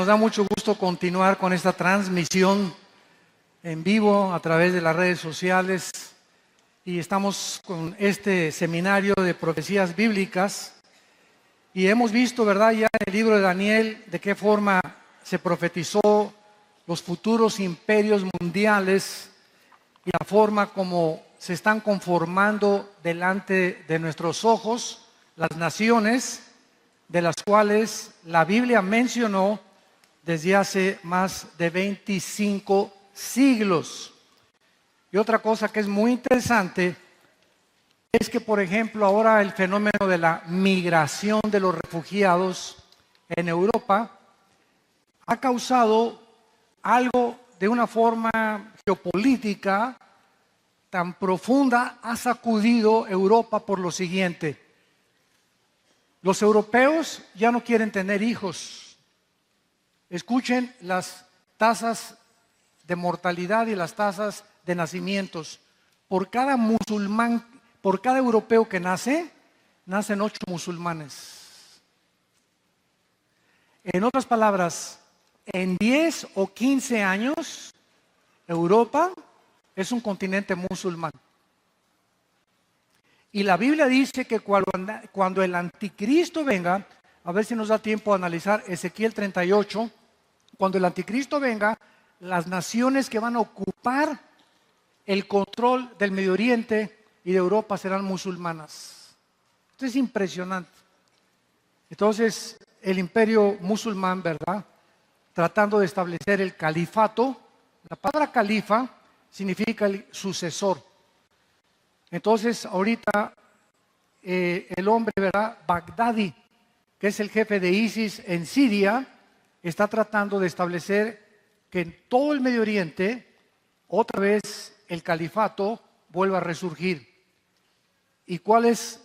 Nos da mucho gusto continuar con esta transmisión en vivo a través de las redes sociales y estamos con este seminario de profecías bíblicas y hemos visto, ¿verdad?, ya en el libro de Daniel de qué forma se profetizó los futuros imperios mundiales y la forma como se están conformando delante de nuestros ojos las naciones de las cuales la Biblia mencionó desde hace más de 25 siglos. Y otra cosa que es muy interesante es que, por ejemplo, ahora el fenómeno de la migración de los refugiados en Europa ha causado algo de una forma geopolítica tan profunda, ha sacudido Europa por lo siguiente. Los europeos ya no quieren tener hijos. Escuchen las tasas de mortalidad y las tasas de nacimientos. Por cada musulmán, por cada europeo que nace, nacen 8 musulmanes. En otras palabras, en 10 o 15 años, Europa es un continente musulmán. Y la Biblia dice que cuando el anticristo venga, a ver si nos da tiempo a analizar Ezequiel 38, cuando el anticristo venga, las naciones que van a ocupar el control del Medio Oriente y de Europa serán musulmanas. Esto es impresionante. Entonces, el imperio musulmán, ¿verdad?, tratando de establecer el califato. La palabra califa significa el sucesor. Entonces, ahorita el hombre, ¿verdad?, Bagdadi, que es el jefe de ISIS en Siria, está tratando de establecer que en todo el Medio Oriente, otra vez el califato vuelva a resurgir. ¿Y cuál es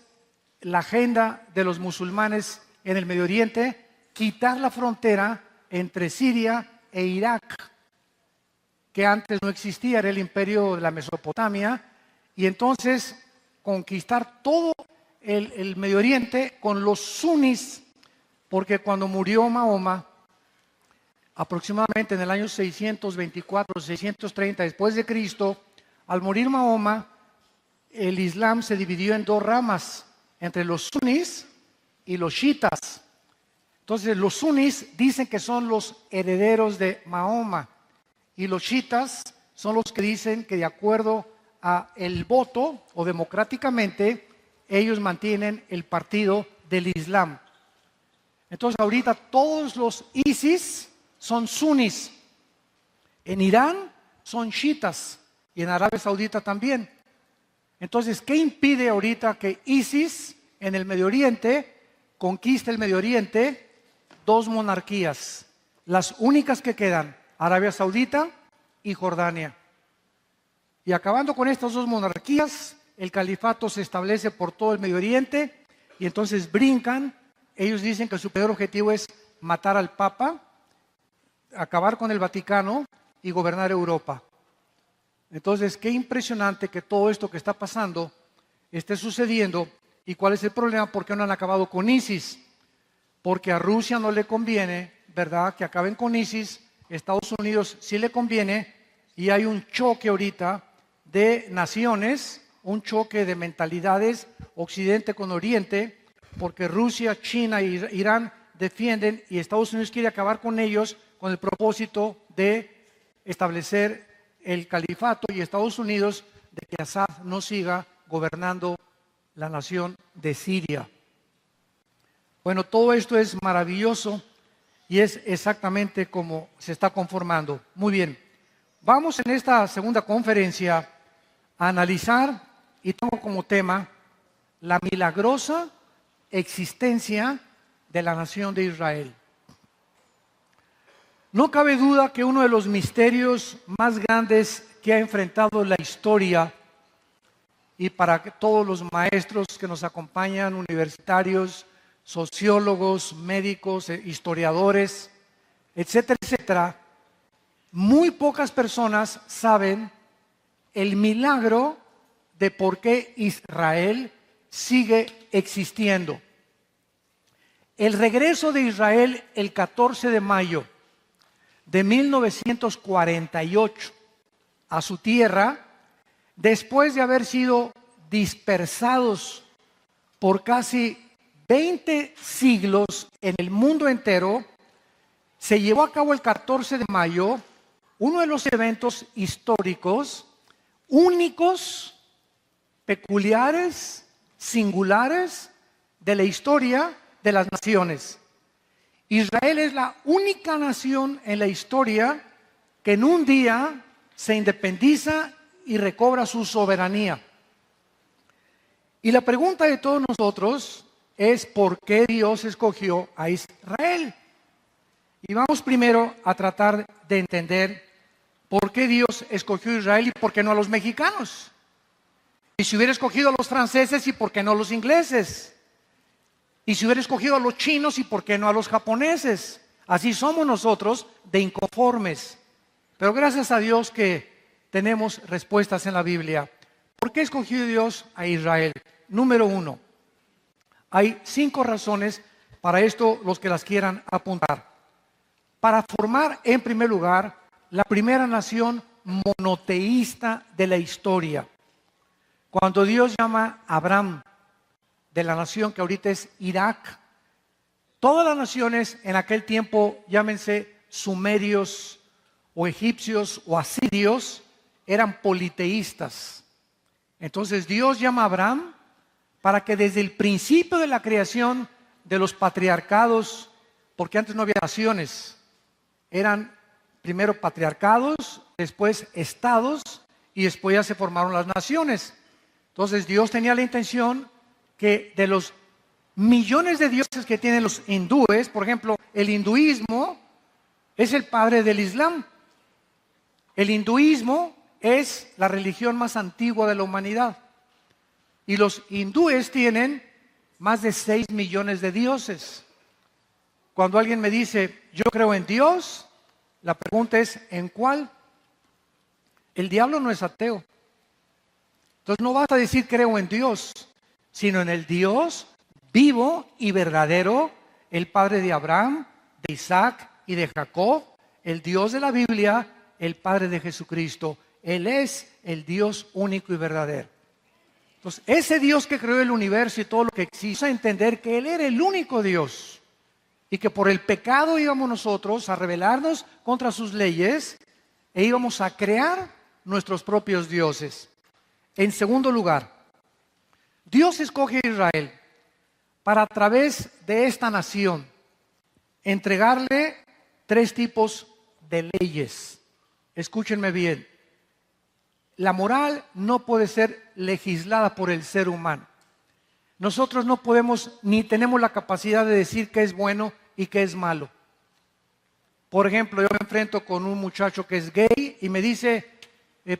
la agenda de los musulmanes en el Medio Oriente? Quitar la frontera entre Siria e Irak, que antes no existía, era el imperio de la Mesopotamia, y entonces conquistar todo el Medio Oriente con los sunis, porque cuando murió Mahoma, aproximadamente en el año 624, 630 después de Cristo, al morir Mahoma, el Islam se dividió en 2 ramas, entre los sunis y los chiitas. Entonces los sunis dicen que son los herederos de Mahoma y los chiitas son los que dicen que de acuerdo a el voto o democráticamente ellos mantienen el partido del Islam. Entonces ahorita todos los ISIS son sunis, en Irán son chiitas y en Arabia Saudita también. Entonces, ¿qué impide ahorita que ISIS en el Medio Oriente conquiste el Medio Oriente? 2 monarquías, las únicas que quedan, Arabia Saudita y Jordania. Y acabando con estas 2 monarquías, el califato se establece por todo el Medio Oriente y entonces brincan. Ellos dicen que su peor objetivo es matar al Papa, acabar con el Vaticano y gobernar Europa. Entonces, qué impresionante que todo esto que está pasando esté sucediendo. ¿Y cuál es el problema? ¿Por qué no han acabado con ISIS? Porque a Rusia no le conviene, ¿verdad?, que acaben con ISIS. Estados Unidos sí le conviene y hay un choque ahorita de naciones, un choque de mentalidades, Occidente con Oriente, porque Rusia, China e Irán defienden y Estados Unidos quiere acabar con ellos con el propósito de establecer el califato y Estados Unidos de que Assad no siga gobernando la nación de Siria. Bueno, todo esto es maravilloso y es exactamente como se está conformando. Muy bien, vamos en esta segunda conferencia a analizar y tengo como tema la milagrosa existencia de la nación de Israel. No cabe duda que uno de los misterios más grandes que ha enfrentado la historia, y para todos los maestros que nos acompañan, universitarios, sociólogos, médicos, historiadores, etcétera, etcétera, muy pocas personas saben el milagro de por qué Israel sigue existiendo. El regreso de Israel el 14 de mayo de 1948 a su tierra, después de haber sido dispersados por casi 20 siglos en el mundo entero, se llevó a cabo el 14 de mayo uno de los eventos históricos únicos, peculiares, singulares de la historia de las naciones. Israel es la única nación en la historia que en un día se independiza y recobra su soberanía. Y la pregunta de todos nosotros es: ¿por qué Dios escogió a Israel? Y vamos primero a tratar de entender por qué Dios escogió a Israel y por qué no a los mexicanos. Y si hubiera escogido a los franceses, ¿y por qué no a los ingleses? Y si hubiera escogido a los chinos, ¿y por qué no a los japoneses? Así somos nosotros de inconformes. Pero gracias a Dios que tenemos respuestas en la Biblia. ¿Por qué escogió Dios a Israel? Número 1. Hay 5 razones para esto, los que las quieran apuntar. Para formar, en primer lugar, la primera nación monoteísta de la historia. Cuando Dios llama a Abraham de la nación que ahorita es Irak, todas las naciones en aquel tiempo, llámense sumerios o egipcios o asirios, eran politeístas. Entonces Dios llama a Abraham para que desde el principio de la creación de los patriarcados, porque antes no había naciones, eran primero patriarcados, después estados y después ya se formaron las naciones. Entonces Dios tenía la intención que de los millones de dioses que tienen los hindúes, por ejemplo, el hinduismo es el padre del Islam. El hinduismo es la religión más antigua de la humanidad. Y los hindúes tienen más de 6 millones de dioses. Cuando alguien me dice, yo creo en Dios, la pregunta es, ¿en cuál? El diablo no es ateo. Entonces no vas a decir creo en Dios, sino en el Dios vivo y verdadero, el Padre de Abraham, de Isaac y de Jacob, el Dios de la Biblia, el Padre de Jesucristo. Él es el Dios único y verdadero. Entonces, ese Dios que creó el universo y todo lo que existe, a entender que Él era el único Dios y que por el pecado íbamos nosotros a rebelarnos contra sus leyes e íbamos a crear nuestros propios dioses. En segundo lugar, Dios escoge a Israel para, a través de esta nación, entregarle 3 tipos de leyes. Escúchenme bien. La moral no puede ser legislada por el ser humano. Nosotros no podemos ni tenemos la capacidad de decir qué es bueno y qué es malo. Por ejemplo, yo me enfrento con un muchacho que es gay y me dice,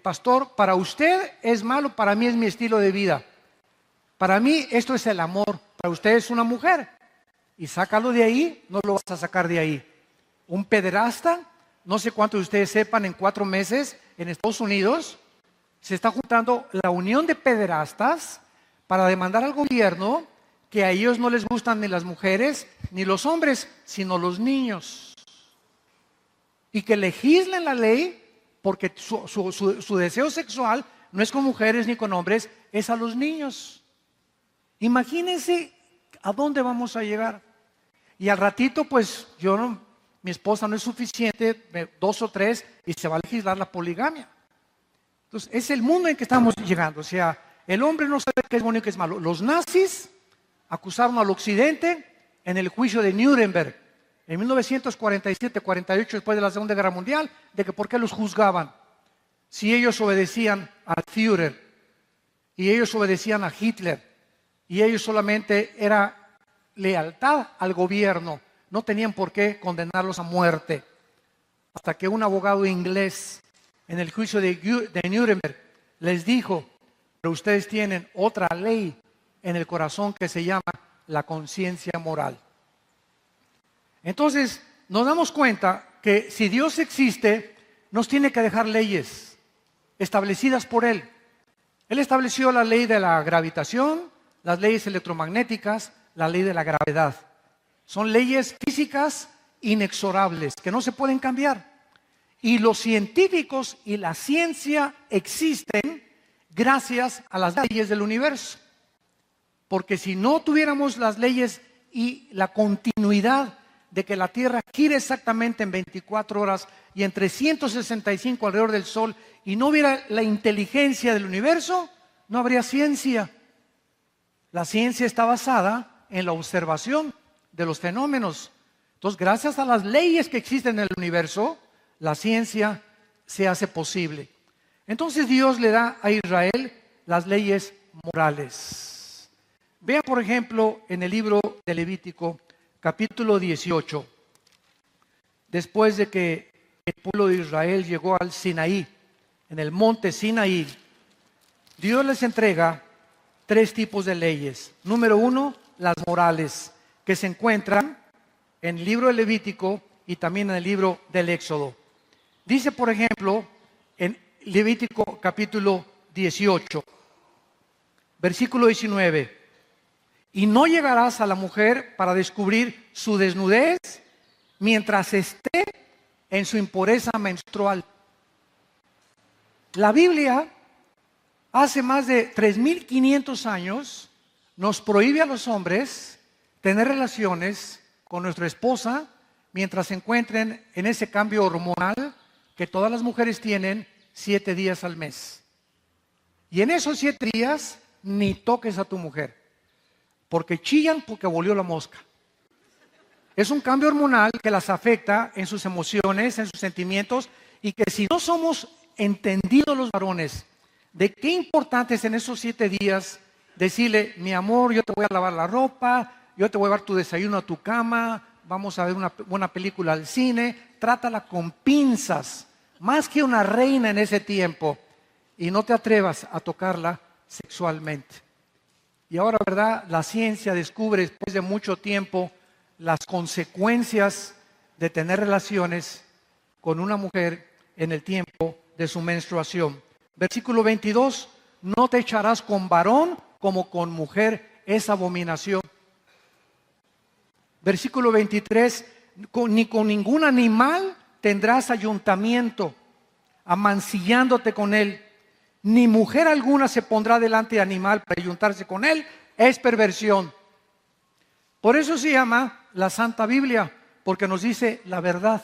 pastor, para usted es malo, para mí es mi estilo de vida. Para mí esto es el amor, para usted es una mujer. Y sácalo de ahí, no lo vas a sacar de ahí. Un pederasta, no sé cuántos de ustedes sepan, en 4 meses en Estados Unidos se está juntando la unión de pederastas para demandar al gobierno que a ellos no les gustan ni las mujeres ni los hombres, sino los niños. Y que legislen la ley porque su deseo sexual no es con mujeres ni con hombres, es a los niños. Imagínense a dónde vamos a llegar. Y al ratito, pues mi esposa no es suficiente, 2 o 3, y se va a legislar la poligamia. Entonces, es el mundo en que estamos llegando. O sea, el hombre no sabe qué es bueno y qué es malo. Los nazis acusaron al occidente en el juicio de Nuremberg en 1947-48, después de la Segunda Guerra Mundial, de que por qué los juzgaban si ellos obedecían al Führer y ellos obedecían a Hitler y ellos solamente era lealtad al gobierno. No tenían por qué condenarlos a muerte. Hasta que un abogado inglés en el juicio de Nuremberg les dijo, pero ustedes tienen otra ley en el corazón que se llama la conciencia moral. Entonces nos damos cuenta que si Dios existe, nos tiene que dejar leyes establecidas por Él. Él estableció la ley de la gravitación, las leyes electromagnéticas, la ley de la gravedad. Son leyes físicas inexorables que no se pueden cambiar. Y los científicos y la ciencia existen gracias a las leyes del universo. Porque si no tuviéramos las leyes y la continuidad de que la Tierra gire exactamente en 24 horas y en 365 alrededor del Sol, y no hubiera la inteligencia del universo, no habría ciencia. La ciencia está basada en la observación de los fenómenos. Entonces, gracias a las leyes que existen en el universo, la ciencia se hace posible. Entonces Dios le da a Israel las leyes morales. Vea, por ejemplo, en el libro de Levítico, capítulo 18. Después de que el pueblo de Israel llegó al Sinaí, en el monte Sinaí, Dios les entrega 3 tipos de leyes. Número 1, las morales, que se encuentran en el libro de Levítico y también en el libro del Éxodo. Dice, por ejemplo, en Levítico capítulo 18, versículo 19, y no llegarás a la mujer para descubrir su desnudez mientras esté en su impureza menstrual. La Biblia, hace más de 3.500 años, nos prohíbe a los hombres tener relaciones con nuestra esposa mientras se encuentren en ese cambio hormonal que todas las mujeres tienen 7 días al mes. Y en esos 7 días ni toques a tu mujer, porque chillan porque volvió la mosca. Es un cambio hormonal que las afecta en sus emociones, en sus sentimientos, y que si no somos entendidos los varones de qué importante es en esos 7 días decirle, mi amor, yo te voy a lavar la ropa, yo te voy a llevar tu desayuno a tu cama, vamos a ver una buena película al cine, trátala con pinzas, más que una reina en ese tiempo, y no te atrevas a tocarla sexualmente. Y ahora, ¿verdad? La ciencia descubre después de mucho tiempo las consecuencias de tener relaciones con una mujer en el tiempo de su menstruación. Versículo 22, no te echarás con varón como con mujer, es abominación. Versículo 23, ni con ningún animal tendrás ayuntamiento, amancillándote con él. Ni mujer alguna se pondrá delante de animal para ayuntarse con él, es perversión. Por eso se llama la Santa Biblia, porque nos dice la verdad.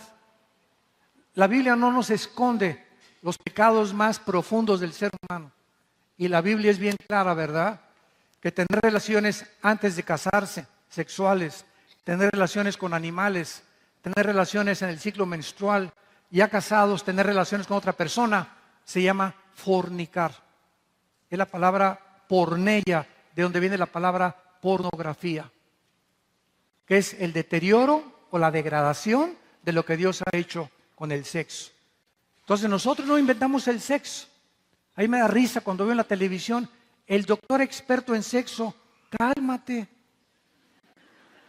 La Biblia no nos esconde los pecados más profundos del ser humano. Y la Biblia es bien clara, ¿verdad? Que tener relaciones antes de casarse, sexuales, tener relaciones con animales, tener relaciones en el ciclo menstrual, ya casados, tener relaciones con otra persona, se llama fornicar. Es la palabra porneia, de donde viene la palabra pornografía, que es el deterioro o la degradación de lo que Dios ha hecho con el sexo. Entonces nosotros no inventamos el sexo. Ahí me da risa cuando veo en la televisión el doctor experto en sexo. Cálmate.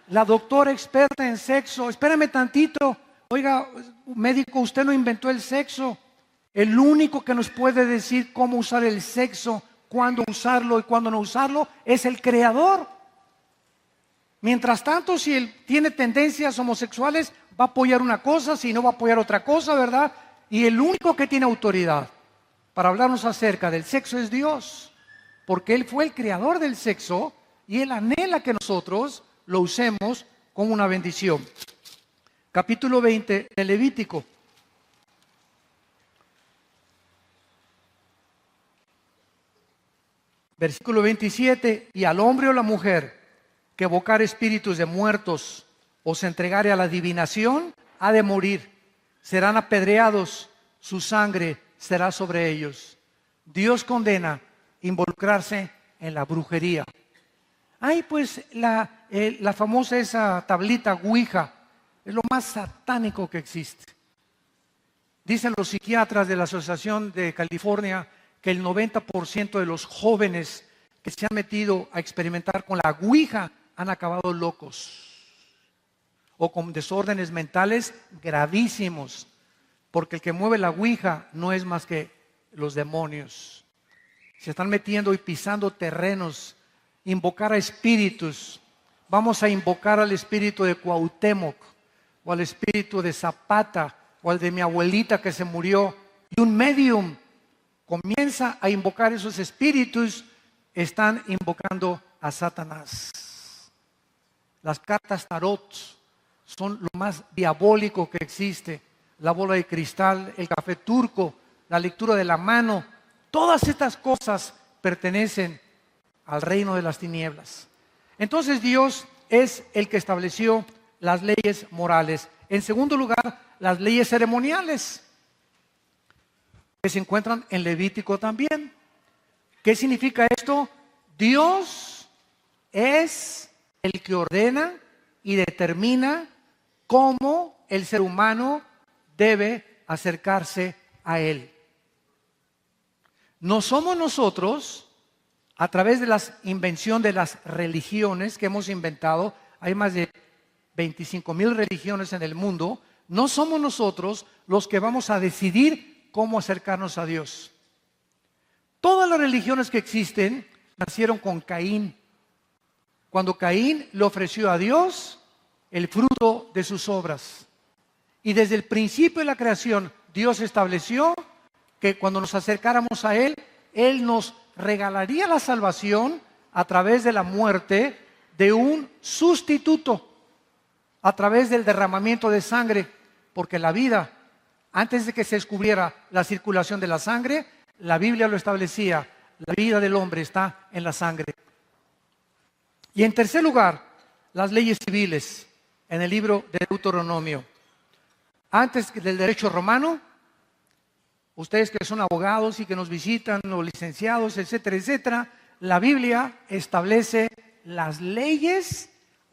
La doctora experta en sexo, espérame tantito. Oiga, médico, usted no inventó el sexo. El único que nos puede decir cómo usar el sexo, cuándo usarlo y cuándo no usarlo, es el Creador. Mientras tanto, si él tiene tendencias homosexuales, va a apoyar una cosa, si no va a apoyar otra cosa, ¿verdad? Y el único que tiene autoridad para hablarnos acerca del sexo es Dios, porque Él fue el creador del sexo y Él anhela que nosotros lo usemos como una bendición. Capítulo 20 de Levítico. Versículo 27, y al hombre o la mujer que evocar espíritus de muertos o se entregare a la adivinación, ha de morir. Serán apedreados, su sangre será sobre ellos. Dios condena involucrarse en la brujería. Hay pues la famosa esa tablita Ouija, es lo más satánico que existe. Dicen los psiquiatras de la Asociación de California que el 90% de los jóvenes que se han metido a experimentar con la Ouija han acabado locos o con desórdenes mentales gravísimos, porque el que mueve la Ouija no es más que los demonios. Se están metiendo y pisando terrenos, invocar a espíritus. Vamos a invocar al espíritu de Cuauhtémoc o al espíritu de Zapata o el de mi abuelita que se murió, y un medium comienza a invocar esos espíritus, están invocando a Satanás. Las cartas tarot son lo más diabólico que existe. La bola de cristal, el café turco, la lectura de la mano, todas estas cosas pertenecen al reino de las tinieblas. Entonces Dios es el que estableció las leyes morales. En segundo lugar, las leyes ceremoniales, que se encuentran en Levítico también. ¿Qué significa esto? Dios es el que ordena y determina cómo el ser humano debe acercarse a Él. No somos nosotros, a través de la invención de las religiones que hemos inventado, hay más de 25,000 religiones en el mundo, no somos nosotros los que vamos a decidir cómo acercarnos a Dios. Todas las religiones que existen nacieron con Caín. Cuando Caín le ofreció a Dios el fruto de sus obras. Y desde el principio de la creación, Dios estableció que cuando nos acercáramos a Él, Él nos regalaría la salvación a través de la muerte de un sustituto, a través del derramamiento de sangre, porque la vida, antes de que se descubriera la circulación de la sangre, la Biblia lo establecía, la vida del hombre está en la sangre. Y en tercer lugar, las leyes civiles, en el libro de Deuteronomio. Antes del derecho romano, ustedes que son abogados y que nos visitan, los licenciados, etcétera, etcétera, la Biblia establece las leyes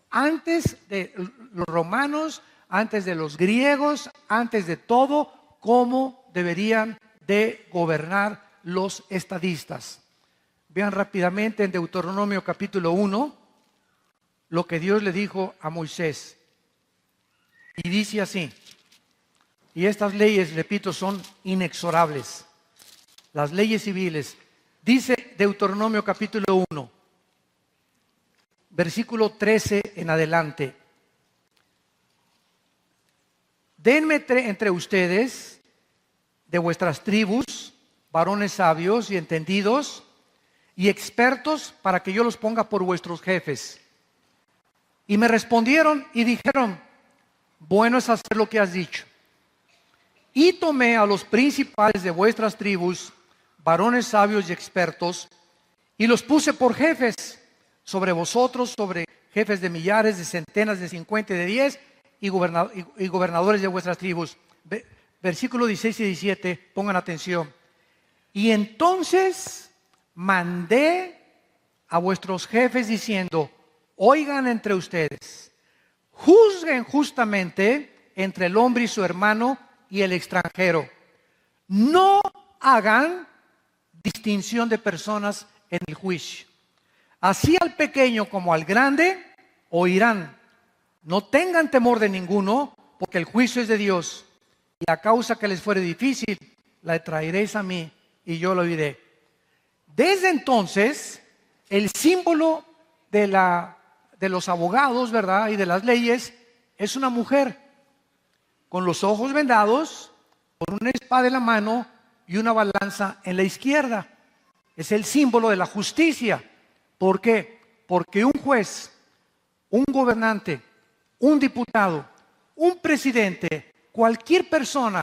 antes de los romanos, antes de los griegos, antes de todo, cómo deberían de gobernar los estadistas. Vean rápidamente en Deuteronomio capítulo 1 lo que Dios le dijo a Moisés. Y dice así, y estas leyes, repito, son inexorables, las leyes civiles. Dice Deuteronomio capítulo 1, versículo 13 en adelante. Denme entre ustedes, de vuestras tribus, varones sabios y entendidos y expertos, para que yo los ponga por vuestros jefes. Y me respondieron y dijeron, bueno es hacer lo que has dicho. Y tomé a los principales de vuestras tribus, varones sabios y expertos, y los puse por jefes sobre vosotros, sobre jefes de millares, de centenas, de 50 y de 10, y gobernadores de vuestras tribus. Versículo 16 y 17, pongan atención. Y entonces mandé a vuestros jefes diciendo, oigan entre ustedes, juzguen justamente entre el hombre y su hermano y el extranjero. No hagan distinción de personas en el juicio. Así al pequeño como al grande oirán. No tengan temor de ninguno, porque el juicio es de Dios. Y la causa que les fuere difícil, la traeréis a mí y yo lo oiré. Desde entonces, el símbolo de los abogados, ¿verdad? Y de las leyes, es una mujer con los ojos vendados, con una espada en la mano y una balanza en la izquierda. Es el símbolo de la justicia. ¿Por qué? Porque un juez, un gobernante, un diputado, un presidente, cualquier persona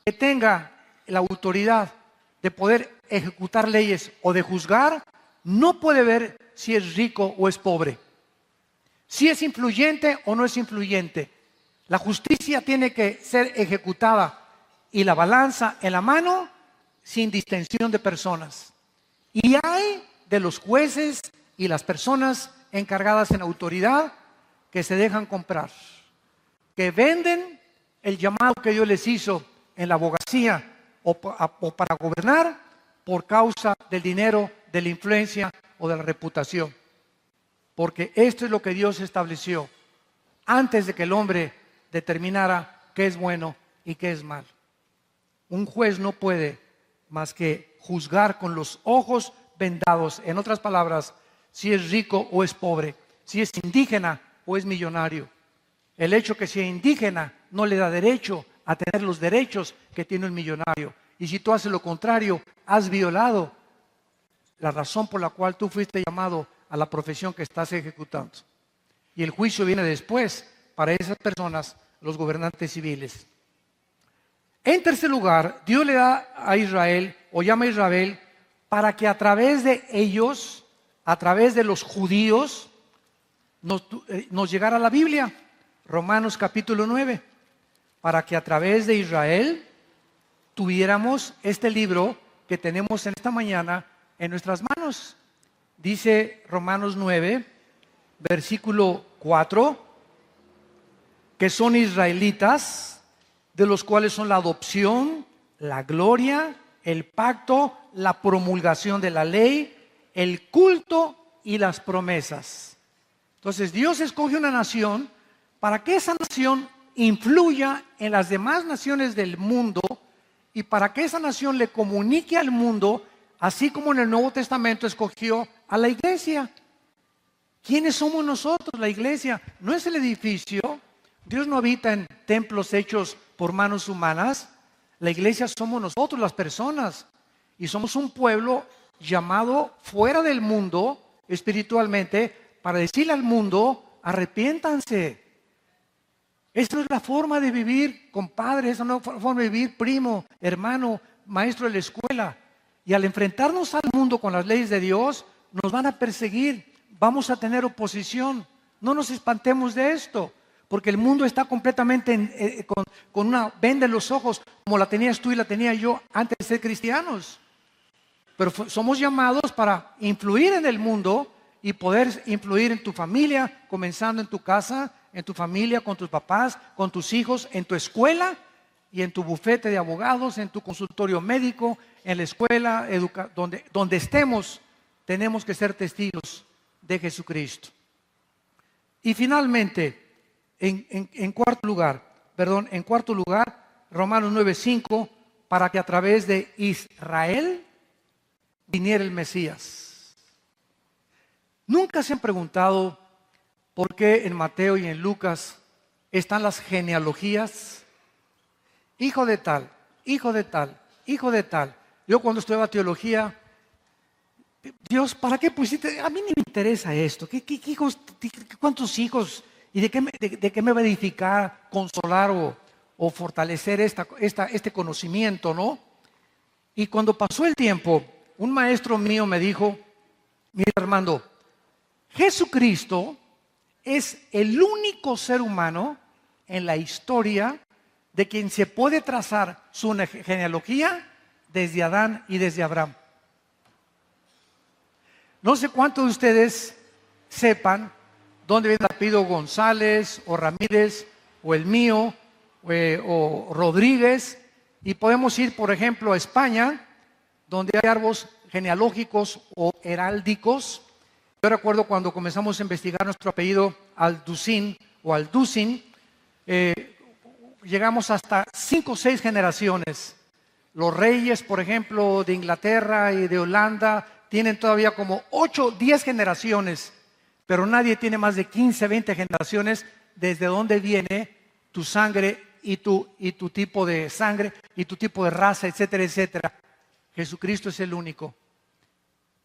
que tenga la autoridad de poder ejecutar leyes o de juzgar, no puede ver si es rico o es pobre, si es influyente o no es influyente. La justicia tiene que ser ejecutada y la balanza en la mano sin distinción de personas. Y hay de los jueces y las personas encargadas en autoridad que se dejan comprar, que venden el llamado que Dios les hizo en la abogacía o para gobernar por causa del dinero, de la influencia o de la reputación. Porque esto es lo que Dios estableció antes de que el hombre determinara qué es bueno y qué es mal. Un juez no puede más que juzgar con los ojos vendados. En otras palabras, si es rico o es pobre, si es indígena o es millonario. El hecho que sea indígena no le da derecho a tener los derechos que tiene el millonario. Y si tú haces lo contrario, has violado la razón por la cual tú fuiste llamado a la profesión que estás ejecutando. Y el juicio viene después para esas personas, los gobernantes civiles. En tercer lugar, Dios le da a Israel, o llama a Israel, para que a través de ellos, a través de los judíos, nos llegara la Biblia. Romanos capítulo 9. Para que a través de Israel tuviéramos este libro que tenemos en esta mañana en nuestras manos. Dice Romanos 9, versículo 4, que son israelitas, de los cuales son la adopción, la gloria, el pacto, la promulgación de la ley, el culto y las promesas. Entonces Dios escoge una nación para que esa nación influya en las demás naciones del mundo y para que esa nación le comunique al mundo, así como en el Nuevo Testamento escogió a la iglesia. ¿Quiénes somos nosotros? La iglesia no es el edificio. Dios no habita en templos hechos por manos humanas. La iglesia somos nosotros, las personas, y somos un pueblo llamado fuera del mundo espiritualmente para decirle al mundo: arrepiéntanse. Esa no es la forma de vivir, compadre. Esa no es la forma de vivir, primo, hermano, maestro de la escuela. Y al enfrentarnos al mundo con las leyes de Dios, nos van a perseguir, vamos a tener oposición. No nos espantemos de esto, porque el mundo está completamente con una venda en los ojos, como la tenías tú y la tenía yo antes de ser cristianos. Pero somos llamados para influir en el mundo y poder influir en tu familia, comenzando en tu casa, en tu familia, con tus papás, con tus hijos, en tu escuela y en tu bufete de abogados, en tu consultorio médico, en la escuela, donde estemos, tenemos que ser testigos de Jesucristo. Y finalmente, en cuarto lugar, Romanos 9:5, para que a través de Israel viniera el Mesías. ¿Nunca se han preguntado por qué en Mateo y en Lucas están las genealogías? Hijo de tal, hijo de tal, hijo de tal. Yo cuando estudiaba teología, Dios, ¿para qué pusiste? A mí ni me interesa esto. ¿Qué hijos, cuántos hijos? ¿Y de qué me va a edificar, consolar o fortalecer este conocimiento, no? Y cuando pasó el tiempo, un maestro mío me dijo: mira, Armando, Jesucristo es el único ser humano en la historia de quien se puede trazar su genealogía desde Adán y desde Abraham. No sé cuántos de ustedes sepan dónde viene el apellido González o Ramírez o el mío o Rodríguez, y podemos ir, por ejemplo, a España, donde hay árboles genealógicos o heráldicos. Yo recuerdo cuando comenzamos a investigar nuestro apellido Alducin o Alducin, llegamos hasta 5 o 6 generaciones. Los reyes, por ejemplo, de Inglaterra y de Holanda tienen todavía como 8 o 10 generaciones, pero nadie tiene más de 15, 20 generaciones desde dónde viene tu sangre y tu tipo de sangre y tu tipo de raza, etcétera, etcétera. Jesucristo es el único.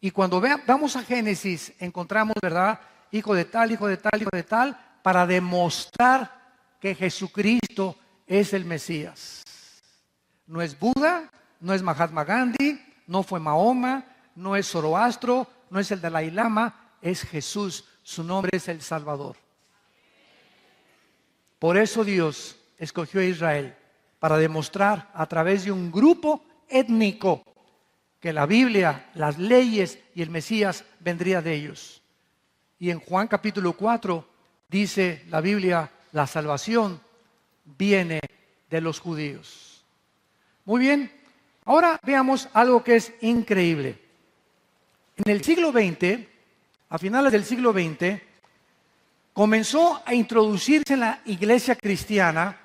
Y cuando vamos a Génesis, encontramos, ¿verdad? Hijo de tal, hijo de tal, hijo de tal, para demostrar que Jesucristo es el Mesías. No es Buda, no es Mahatma Gandhi, no fue Mahoma, no es Zoroastro, no es el Dalai Lama, es Jesús. Su nombre es el Salvador. Por eso Dios escogió a Israel, para demostrar a través de un grupo étnico que la Biblia, las leyes y el Mesías vendría de ellos. Y en Juan capítulo 4 dice la Biblia: la salvación viene de los judíos. Muy bien, ahora veamos algo que es increíble. En el siglo XX, a finales del siglo XX, comenzó a introducirse en la iglesia cristiana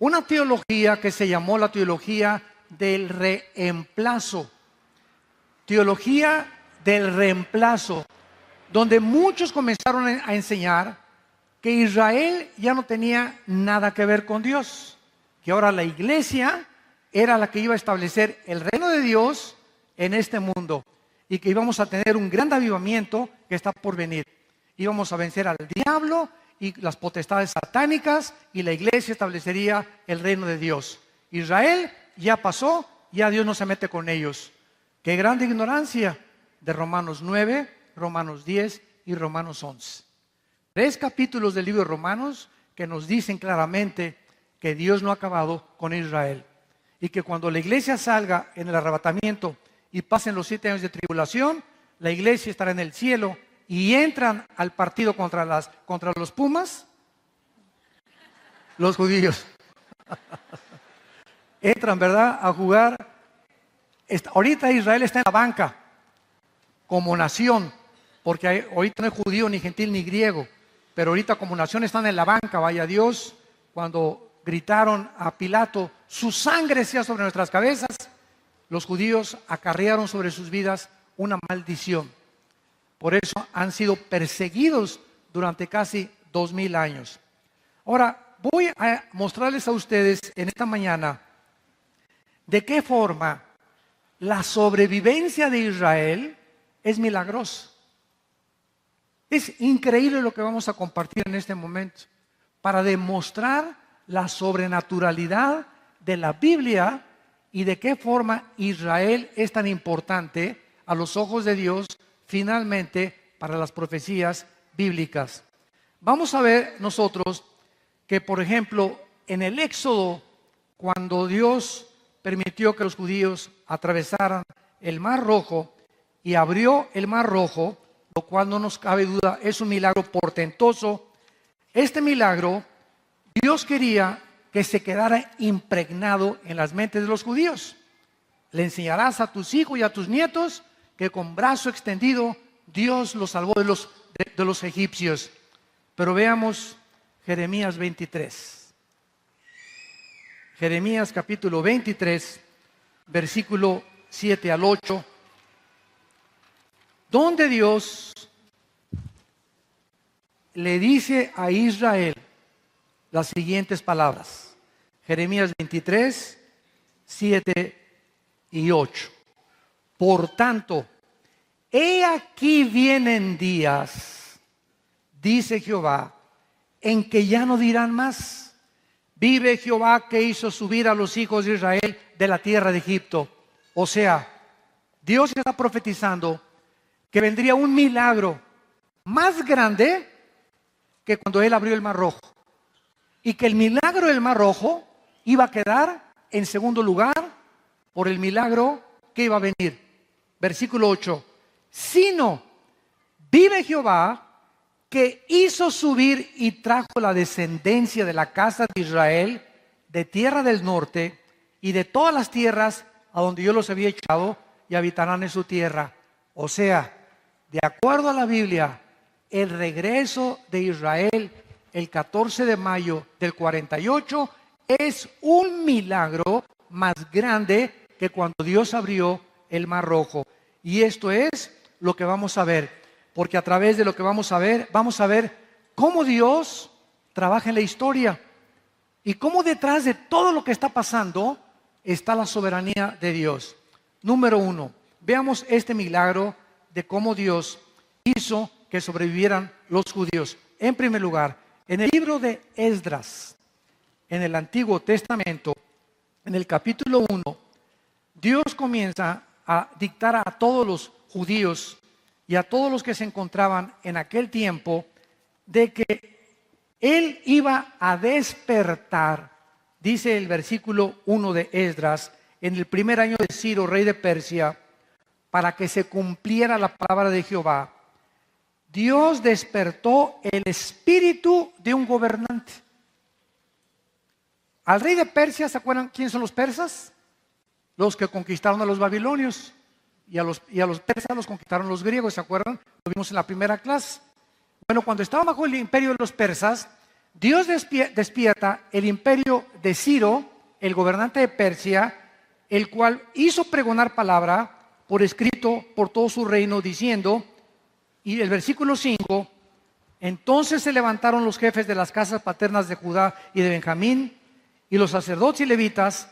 una teología que se llamó la teología del reemplazo. Teología del reemplazo, donde muchos comenzaron a enseñar que Israel ya no tenía nada que ver con Dios, que ahora la iglesia era la que iba a establecer el reino de Dios en este mundo y que íbamos a tener un gran avivamiento que está por venir. Íbamos a vencer al diablo y las potestades satánicas y la iglesia establecería el reino de Dios. Israel ya pasó, ya Dios no se mete con ellos. Qué grande ignorancia de Romanos 9, Romanos 10 y Romanos 11. 3 capítulos del libro de Romanos que nos dicen claramente que Dios no ha acabado con Israel y que cuando la iglesia salga en el arrebatamiento y pasen los 7 años de tribulación, la iglesia estará en el cielo y entran al partido contra los Pumas, los judíos. Entran, ¿verdad?, a jugar. Ahorita Israel está en la banca como nación, porque ahorita no es judío, ni gentil, ni griego, pero ahorita como nación están en la banca. Vaya Dios, cuando gritaron a Pilato, su sangre sea sobre nuestras cabezas, los judíos acarrearon sobre sus vidas una maldición. Por eso han sido perseguidos durante casi 2000 años. Ahora, voy a mostrarles a ustedes en esta mañana de qué forma la sobrevivencia de Israel es milagrosa. Es increíble lo que vamos a compartir en este momento para demostrar la sobrenaturalidad de la Biblia y de qué forma Israel es tan importante a los ojos de Dios finalmente para las profecías bíblicas. Vamos a ver nosotros que, por ejemplo, en el Éxodo, cuando Dios permitió que los judíos atravesaran el Mar Rojo y abrió el Mar Rojo, lo cual no nos cabe duda es un milagro portentoso. Este milagro Dios quería que se quedara impregnado en las mentes de los judíos. Le enseñarás a tus hijos y a tus nietos que con brazo extendido Dios los salvó de los egipcios. Pero veamos Jeremías 23. Jeremías capítulo 23, versículo 7 al 8, donde Dios le dice a Israel las siguientes palabras. Jeremías 23, 7 y 8. Por tanto, he aquí vienen días, dice Jehová, en que ya no dirán más, vive Jehová que hizo subir a los hijos de Israel de la tierra de Egipto. O sea, Dios está profetizando que vendría un milagro más grande que cuando Él abrió el Mar Rojo. Y que el milagro del Mar Rojo iba a quedar en segundo lugar por el milagro que iba a venir. Versículo 8. Sino, vive Jehová que hizo subir y trajo la descendencia de la casa de Israel de tierra del norte y de todas las tierras a donde yo los había echado y habitarán en su tierra. O sea, de acuerdo a la Biblia, el regreso de Israel el 14 de mayo del 48 es un milagro más grande que cuando Dios abrió el Mar Rojo. Y esto es lo que vamos a ver, porque a través de lo que vamos a ver cómo Dios trabaja en la historia y cómo detrás de todo lo que está pasando está la soberanía de Dios. Número 1, veamos este milagro de cómo Dios hizo que sobrevivieran los judíos. En primer lugar, en el libro de Esdras, en el Antiguo Testamento, en el capítulo 1, Dios comienza a dictar a todos los judíos y a todos los que se encontraban en aquel tiempo de que Él iba a despertar, dice el versículo 1 de Esdras, en el primer año de Ciro, rey de Persia, para que se cumpliera la palabra de Jehová. Dios despertó el espíritu de un gobernante. Al rey de Persia, ¿se acuerdan quiénes son los persas? Los que conquistaron a los babilonios. Y a los persas los conquistaron los griegos, ¿se acuerdan? Lo vimos en la primera clase. Bueno, cuando estaba bajo el imperio de los persas, Dios despierta el imperio de Ciro, el gobernante de Persia, el cual hizo pregonar palabra por escrito por todo su reino, diciendo, y el versículo 5, entonces se levantaron los jefes de las casas paternas de Judá y de Benjamín, y los sacerdotes y levitas,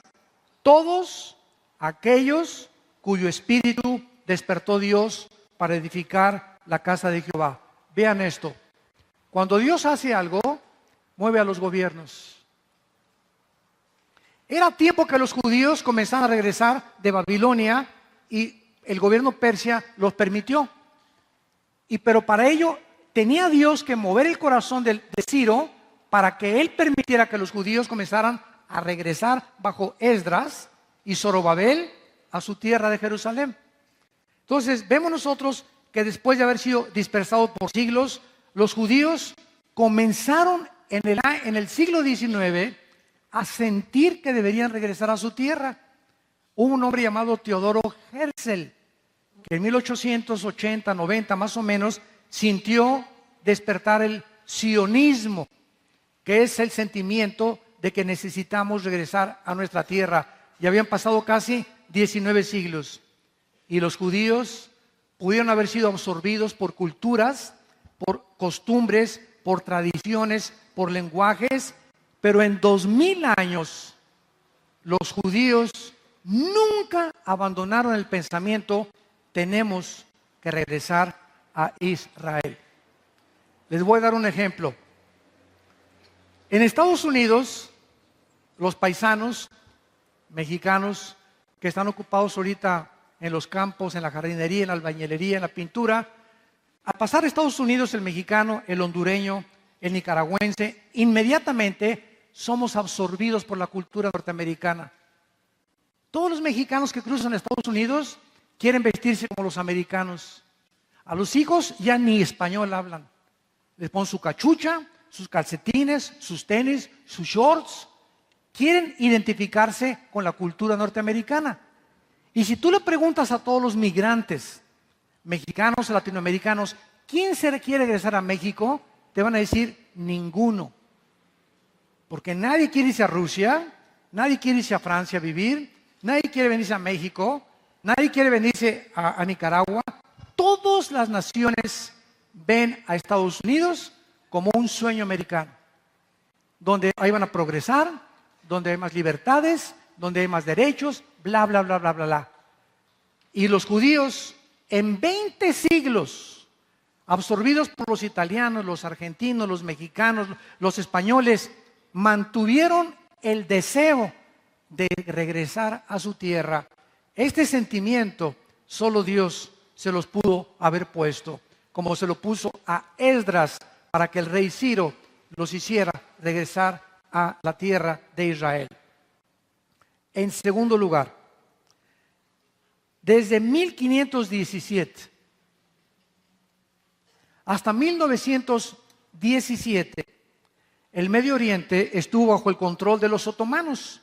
todos aquellos cuyo espíritu despertó Dios para edificar la casa de Jehová. Vean esto. Cuando Dios hace algo, mueve a los gobiernos. Era tiempo que los judíos comenzaran a regresar de Babilonia y el gobierno persia los permitió. Pero para ello tenía Dios que mover el corazón de Ciro para que él permitiera que los judíos comenzaran a regresar bajo Esdras y Zorobabel a su tierra de Jerusalén. Entonces vemos nosotros que después de haber sido dispersados por siglos, los judíos comenzaron en el siglo XIX a sentir que deberían regresar a su tierra. Hubo un hombre llamado Teodoro Herzl, que en 1880, 90 más o menos, sintió despertar el sionismo, que es el sentimiento de que necesitamos regresar a nuestra tierra. Ya habían pasado casi 19 siglos y los judíos pudieron haber sido absorbidos por culturas, por costumbres, por tradiciones, por lenguajes, pero en 2000 años los judíos nunca abandonaron el pensamiento: tenemos que regresar a Israel. Les voy a dar un ejemplo. En Estados Unidos, los paisanos mexicanos que están ocupados ahorita en los campos, en la jardinería, en la albañilería, en la pintura, al pasar a Estados Unidos, el mexicano, el hondureño, el nicaragüense, inmediatamente somos absorbidos por la cultura norteamericana. Todos los mexicanos que cruzan a Estados Unidos quieren vestirse como los americanos. A los hijos ya ni español hablan. Les ponen su cachucha, sus calcetines, sus tenis, sus shorts. Quieren identificarse con la cultura norteamericana. Y si tú le preguntas a todos los migrantes, mexicanos o latinoamericanos, ¿quién se quiere regresar a México? Te van a decir: ninguno. Porque nadie quiere irse a Rusia, nadie quiere irse a Francia a vivir, nadie quiere venirse a México, nadie quiere venirse a Nicaragua. Todas las naciones ven a Estados Unidos como un sueño americano, donde ahí van a progresar, donde hay más libertades, donde hay más derechos, bla, bla, bla, bla, bla, bla. Y los judíos, en 20 siglos, absorbidos por los italianos, los argentinos, los mexicanos, los españoles, mantuvieron el deseo de regresar a su tierra. Este sentimiento solo Dios se los pudo haber puesto, como se lo puso a Esdras para que el rey Ciro los hiciera regresar a la tierra de Israel. En segundo lugar, desde 1517 hasta 1917, el Medio Oriente estuvo bajo el control de los otomanos.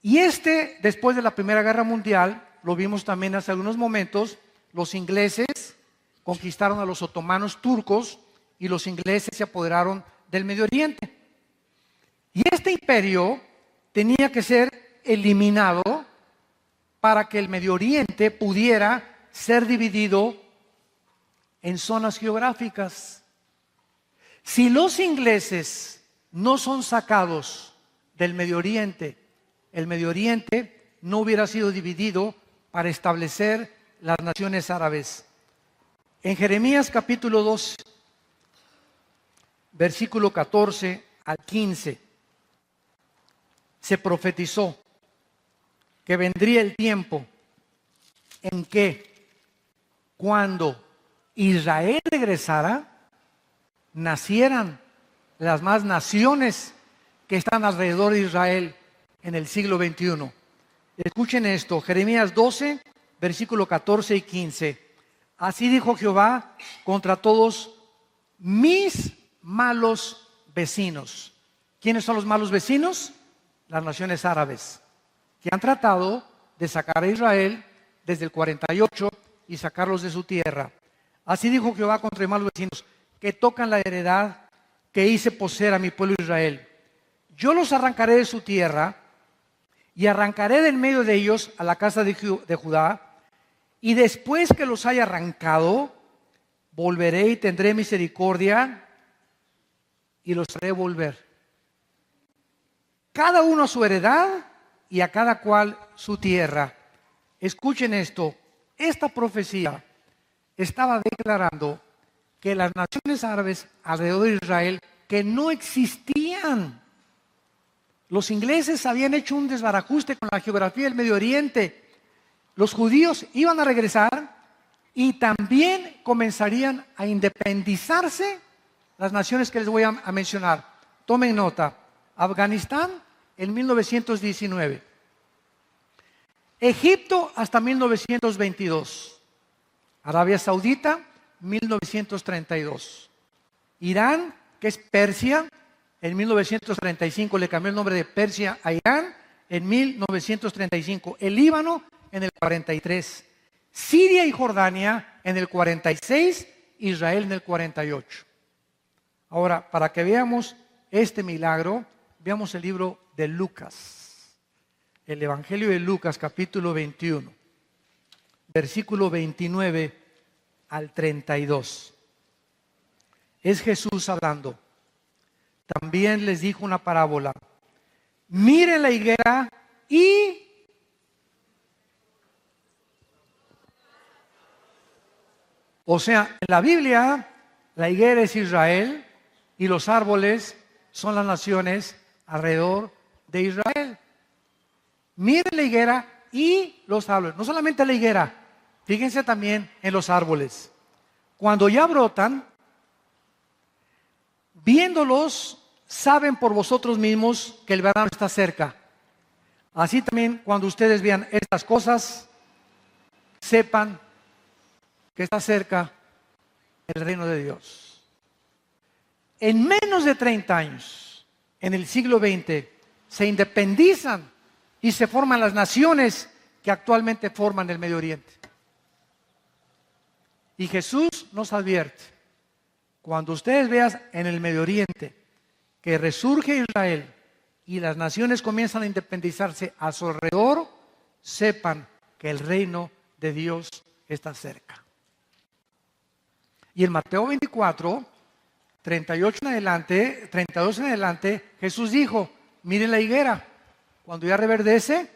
Y después de la Primera Guerra Mundial, lo vimos también hace algunos momentos, los ingleses conquistaron a los otomanos turcos y los ingleses se apoderaron del Medio Oriente. Y este imperio tenía que ser eliminado para que el Medio Oriente pudiera ser dividido en zonas geográficas. Si los ingleses no son sacados del Medio Oriente, el Medio Oriente no hubiera sido dividido para establecer las naciones árabes. En Jeremías capítulo 2, versículo 14 al 15, se profetizó que vendría el tiempo en que, cuando Israel regresara, nacieran las más naciones que están alrededor de Israel en el siglo XXI. Escuchen esto, Jeremías 12, versículo 14 y 15. Así dijo Jehová contra todos mis malos vecinos. ¿Quiénes son los malos vecinos? Las naciones árabes, que han tratado de sacar a Israel desde el 48 y sacarlos de su tierra. Así dijo Jehová contra los malos vecinos, que tocan la heredad que hice poseer a mi pueblo Israel. Yo los arrancaré de su tierra y arrancaré del medio de ellos a la casa de Judá, y después que los haya arrancado, volveré y tendré misericordia y los haré volver. cada uno a su heredad y a cada cual su tierra. Escuchen esto, esta profecía estaba declarando que las naciones árabes alrededor de Israel, que no existían. Los ingleses habían hecho un desbarajuste con la geografía del Medio Oriente. Los judíos iban a regresar y también comenzarían a independizarse las naciones que les voy a mencionar. Tomen nota. Afganistán en 1919. Egipto hasta 1922. Arabia Saudita, 1932. Irán, que es Persia, en 1935 le cambió el nombre de Persia a Irán, en 1935. El Líbano en el 43. Siria y Jordania en el 46, Israel en el 48. Ahora, para que veamos este milagro, veamos el libro de Lucas. El Evangelio de Lucas, capítulo 21, versículo 29 al 32. Es Jesús hablando. También les dijo una parábola. Miren la higuera y... O sea, en la Biblia, la higuera es Israel y los árboles son las naciones alrededor de Israel. Miren la higuera y los árboles. No solamente la higuera, fíjense también en los árboles. Cuando ya brotan, viéndolos, saben por vosotros mismos que el verano está cerca. Así también, cuando ustedes vean estas cosas, sepan que está cerca el reino de Dios. En menos de 30 años, en el siglo XX, se independizan y se forman las naciones que actualmente forman el Medio Oriente. Y Jesús nos advierte, cuando ustedes vean en el Medio Oriente que resurge Israel y las naciones comienzan a independizarse a su alrededor, sepan que el reino de Dios está cerca. Y en Mateo 24, 38 en adelante, 32 en adelante, Jesús dijo, miren la higuera, cuando ya reverdece,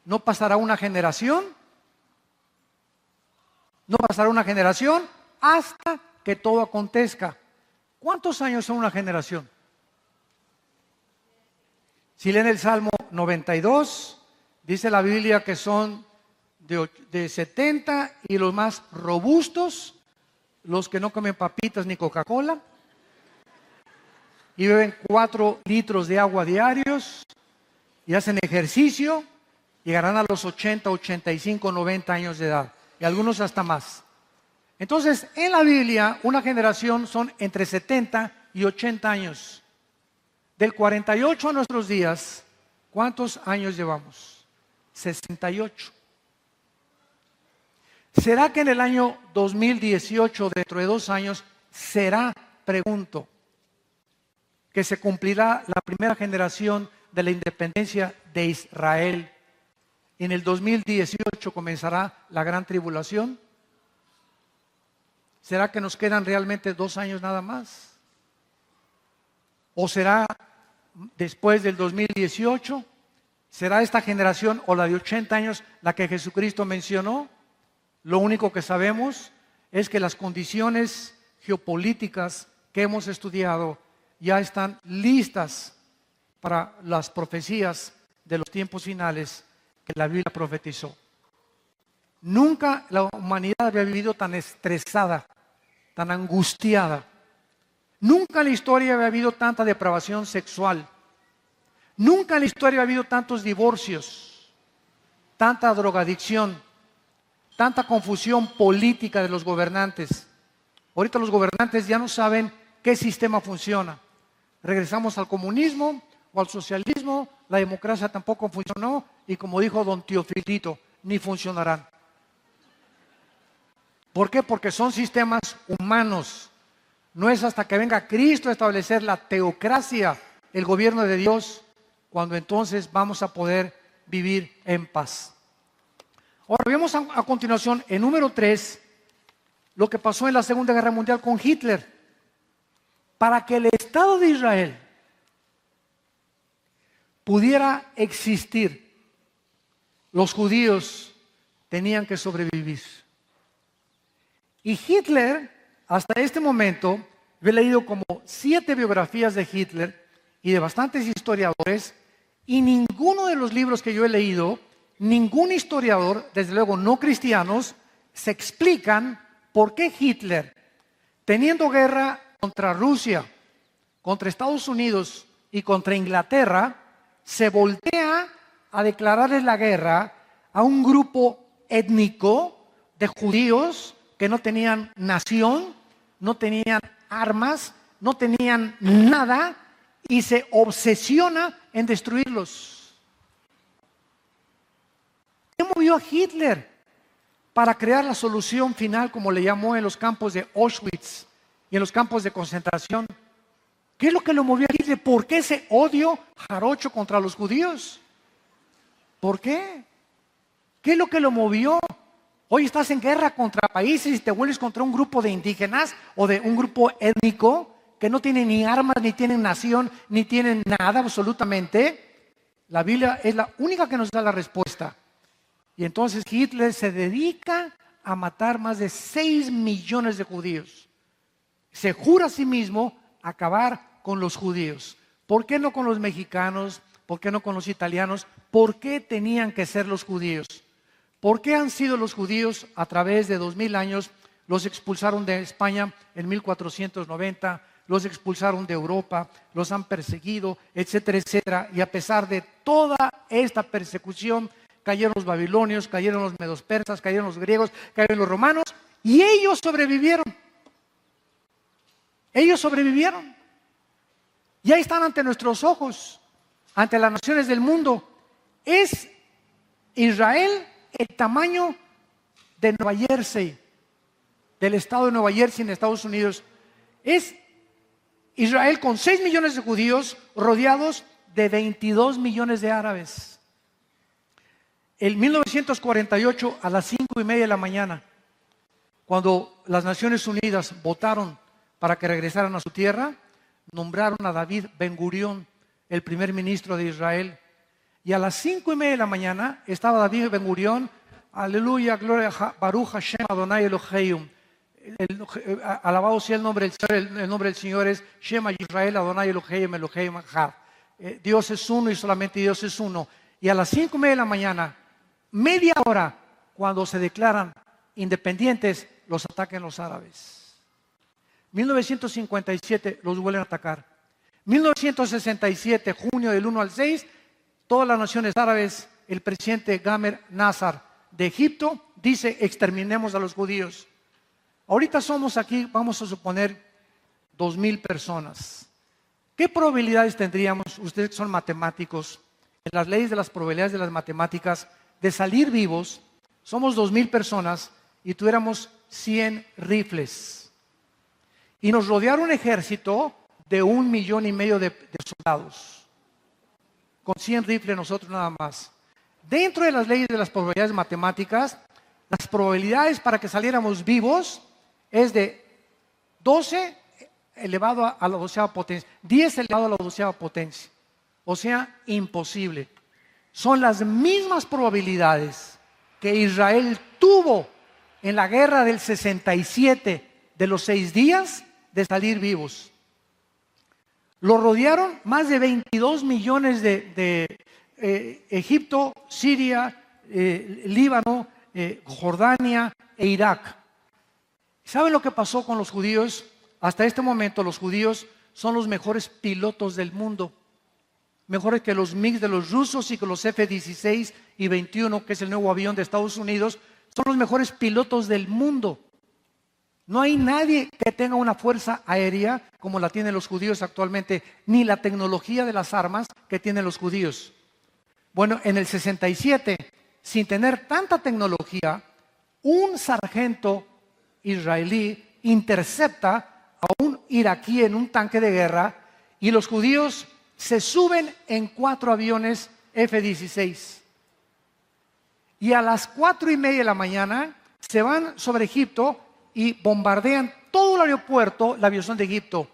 no pasará una generación, hasta que todo acontezca. ¿Cuántos años son una generación? Si leen el Salmo 92, dice la Biblia que son de 70 y los más robustos, los que no comen papitas ni Coca-Cola y beben 4 litros de agua diarios y hacen ejercicio, llegarán a los 80, 85, 90 años de edad y algunos hasta más. Entonces, en la Biblia, una generación son entre 70 y 80 años. Del 48 a nuestros días, ¿cuántos años llevamos? 68. ¿Será que en el año 2018, dentro de 2 años, pregunto, que se cumplirá la primera generación de la independencia de Israel? ¿En el 2018 comenzará la gran tribulación? ¿Será que nos quedan realmente 2 años nada más? ¿O será después del 2018? ¿Será esta generación o la de 80 años la que Jesucristo mencionó? Lo único que sabemos es que las condiciones geopolíticas que hemos estudiado ya están listas para las profecías de los tiempos finales que la Biblia profetizó. Nunca la humanidad había vivido tan estresada, tan angustiada. Nunca en la historia había habido tanta depravación sexual. Nunca en la historia había habido tantos divorcios, tanta drogadicción, tanta confusión política de los gobernantes. Ahorita los gobernantes ya no saben qué sistema funciona. Regresamos al comunismo o al socialismo, la democracia tampoco funcionó y como dijo don Teofilito, ni funcionarán. ¿Por qué? Porque son sistemas humanos. No es hasta que venga Cristo a establecer la teocracia, el gobierno de Dios, cuando entonces vamos a poder vivir en paz. Ahora vemos a continuación, en número 3, lo que pasó en la Segunda Guerra Mundial con Hitler. Para que el Estado de Israel pudiera existir, los judíos tenían que sobrevivir. Y Hitler, hasta este momento, yo he leído como 7 biografías de Hitler y de bastantes historiadores, y ninguno de los libros que yo he leído, ningún historiador, desde luego no cristianos, se explican por qué Hitler, teniendo guerra contra Rusia, contra Estados Unidos y contra Inglaterra, se voltea a declararles la guerra a un grupo étnico de judíos que no tenían nación, no tenían armas, no tenían nada, y se obsesiona en destruirlos. ¿Qué movió a Hitler para crear la solución final, como le llamó en los campos de Auschwitz y en los campos de concentración? ¿Qué es lo que lo movió a Hitler? ¿Por qué ese odio jarocho contra los judíos? ¿Por qué? ¿Qué es lo que lo movió? Hoy estás en guerra contra países y te vuelves contra un grupo de indígenas o de un grupo étnico que no tienen ni armas, ni tienen nación, ni tienen nada absolutamente. La Biblia es la única que nos da la respuesta. Y entonces Hitler se dedica a matar más de 6 millones de judíos. Se jura a sí mismo acabar con los judíos. ¿Por qué no con los mexicanos? ¿Por qué no con los italianos? ¿Por qué tenían que ser los judíos? ¿Por qué han sido los judíos a través de 2000 años? Los expulsaron de España en 1490, los expulsaron de Europa, los han perseguido, etcétera, etcétera. Y a pesar de toda esta persecución, cayeron los babilonios, cayeron los medos persas, cayeron los griegos, cayeron los romanos, y ellos sobrevivieron. Ellos sobrevivieron. Y ahí están ante nuestros ojos, ante las naciones del mundo. Es Israel el tamaño de Nueva Jersey, del estado de Nueva Jersey en Estados Unidos. Es Israel con 6 millones de judíos rodeados de 22 millones de árabes. En 1948, a las 5:30 de la mañana, cuando las Naciones Unidas votaron para que regresaran a su tierra, nombraron a David Ben Gurión el primer ministro de Israel. Y a las 5:30 de la mañana estaba David Ben Gurión, aleluya, gloria, Baruch Hashem Adonai Eloheinu. Alabado sea el nombre del Señor. El nombre del Señor es Shema Israel Adonai Eloheinu Eloheinu Echad. Dios es uno y solamente Dios es uno. Y a las 5:30 de la mañana, media hora, cuando se declaran independientes, los atacan los árabes. 1957 los vuelven a atacar. 1967, junio del 1 al 6, todas las naciones árabes, el presidente Gamer Nasser de Egipto dice: exterminemos a los judíos. Ahorita somos aquí, vamos a suponer, 2,000 personas. ¿Qué probabilidades tendríamos, ustedes que son matemáticos, en las leyes de las probabilidades de las matemáticas, de salir vivos? Somos 2,000 personas y tuviéramos 100 rifles. Y nos rodeara un ejército de 1,5 millones de soldados. Con 100 rifles nosotros nada más. Dentro de las leyes de las probabilidades matemáticas, las probabilidades para que saliéramos vivos es de 12 elevado a la 12ª potencia, 10 elevado a la 12ª potencia. O sea, imposible. Son las mismas probabilidades que Israel tuvo en la guerra del 67 de los 6 días de salir vivos. Lo rodearon más de 22 millones de Egipto, Siria, Líbano, Jordania e Irak. ¿Saben lo que pasó con los judíos? Hasta este momento los judíos son los mejores pilotos del mundo. Mejores que los MiG de los rusos y que los F-16 y 21, que es el nuevo avión de Estados Unidos. Son los mejores pilotos del mundo. No hay nadie que tenga una fuerza aérea como la tienen los judíos actualmente, ni la tecnología de las armas que tienen los judíos. Bueno, en el 67, sin tener tanta tecnología, un sargento israelí intercepta a un iraquí en un tanque de guerra y los judíos se suben en 4 aviones F-16. Y a las 4:30 de la mañana se van sobre Egipto y bombardean todo el aeropuerto, la aviación de Egipto.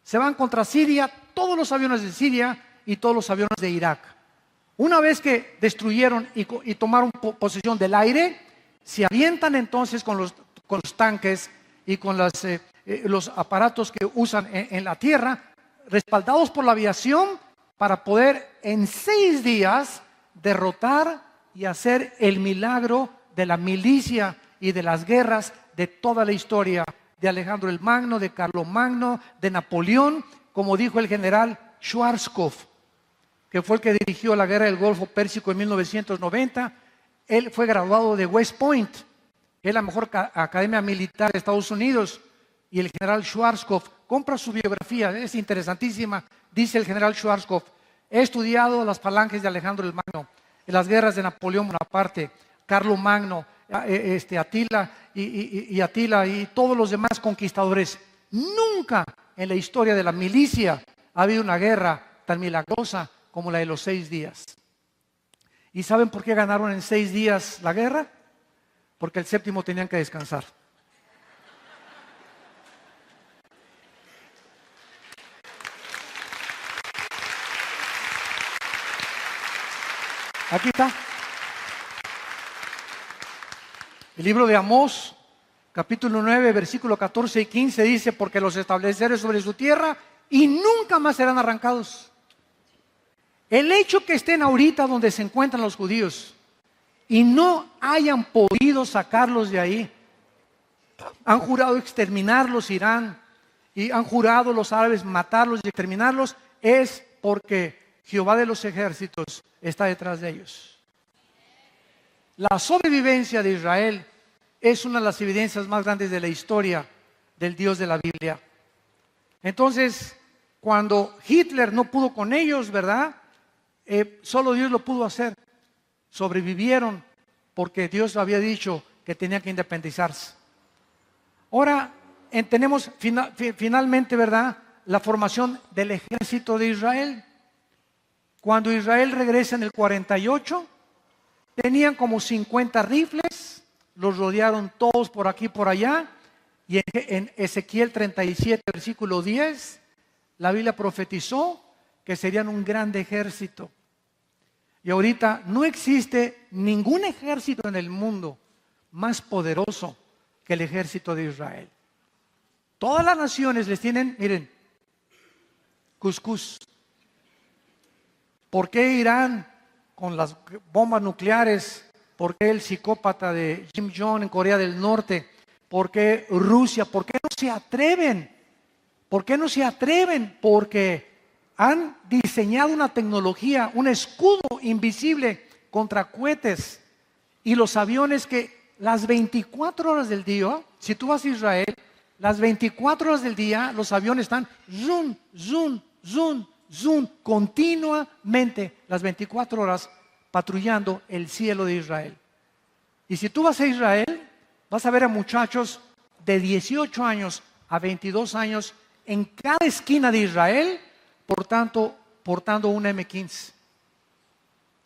Se van contra Siria, todos los aviones de Siria y todos los aviones de Irak. Una vez que destruyeron y tomaron posesión del aire, se avientan entonces con los tanques y con los aparatos que usan en la tierra, respaldados por la aviación, para poder en 6 días derrotar y hacer el milagro de la milicia y de las guerras de toda la historia de Alejandro el Magno, de Carlomagno, de Napoleón, como dijo el general Schwarzkopf, que fue el que dirigió la guerra del Golfo Pérsico en 1990. Él fue graduado de West Point, que es la mejor academia militar de Estados Unidos, y el general Schwarzkopf, compra su biografía, es interesantísima. Dice el general Schwarzkopf: he estudiado las falanges de Alejandro el Magno, en las guerras de Napoleón Bonaparte, Carlomagno, Atila y todos los demás conquistadores. Nunca en la historia de la milicia ha habido una guerra tan milagrosa como la de los 6 días. ¿Y saben por qué ganaron en 6 días la guerra? Porque el 7º tenían que descansar. Aquí está. El libro de Amós, capítulo 9, versículo 14 y 15 dice: porque los estableceré sobre su tierra y nunca más serán arrancados. El hecho que estén ahorita donde se encuentran los judíos y no hayan podido sacarlos de ahí, han jurado exterminarlos Irán, y han jurado los árabes matarlos y exterminarlos, es porque Jehová de los ejércitos está detrás de ellos. La sobrevivencia de Israel es una de las evidencias más grandes de la historia del Dios de la Biblia. Entonces, cuando Hitler no pudo con ellos, ¿verdad? Solo Dios lo pudo hacer. Sobrevivieron porque Dios había dicho que tenían que independizarse. Ahora tenemos finalmente, ¿verdad?, la formación del ejército de Israel. Cuando Israel regresa en el 48, tenían como 50 rifles, los rodearon todos por aquí y por allá, y en Ezequiel 37, versículo 10, la Biblia profetizó que serían un grande ejército. Y ahorita no existe ningún ejército en el mundo más poderoso que el ejército de Israel. Todas las naciones les tienen, miren, cuscús. ¿Por qué Irán con las bombas nucleares? ¿Por qué el psicópata de Kim Jong en Corea del Norte? ¿Por qué Rusia? ¿Por qué no se atreven? ¿Por qué no se atreven? Porque han diseñado una tecnología, un escudo invisible contra cohetes, y los aviones que las 24 horas del día, si tú vas a Israel, las 24 horas del día los aviones están zoom, zoom, zoom, zoom, continuamente las 24 horas patrullando el cielo de Israel. Y si tú vas a Israel, vas a ver a muchachos de 18 años a 22 años en cada esquina de Israel portando un M15.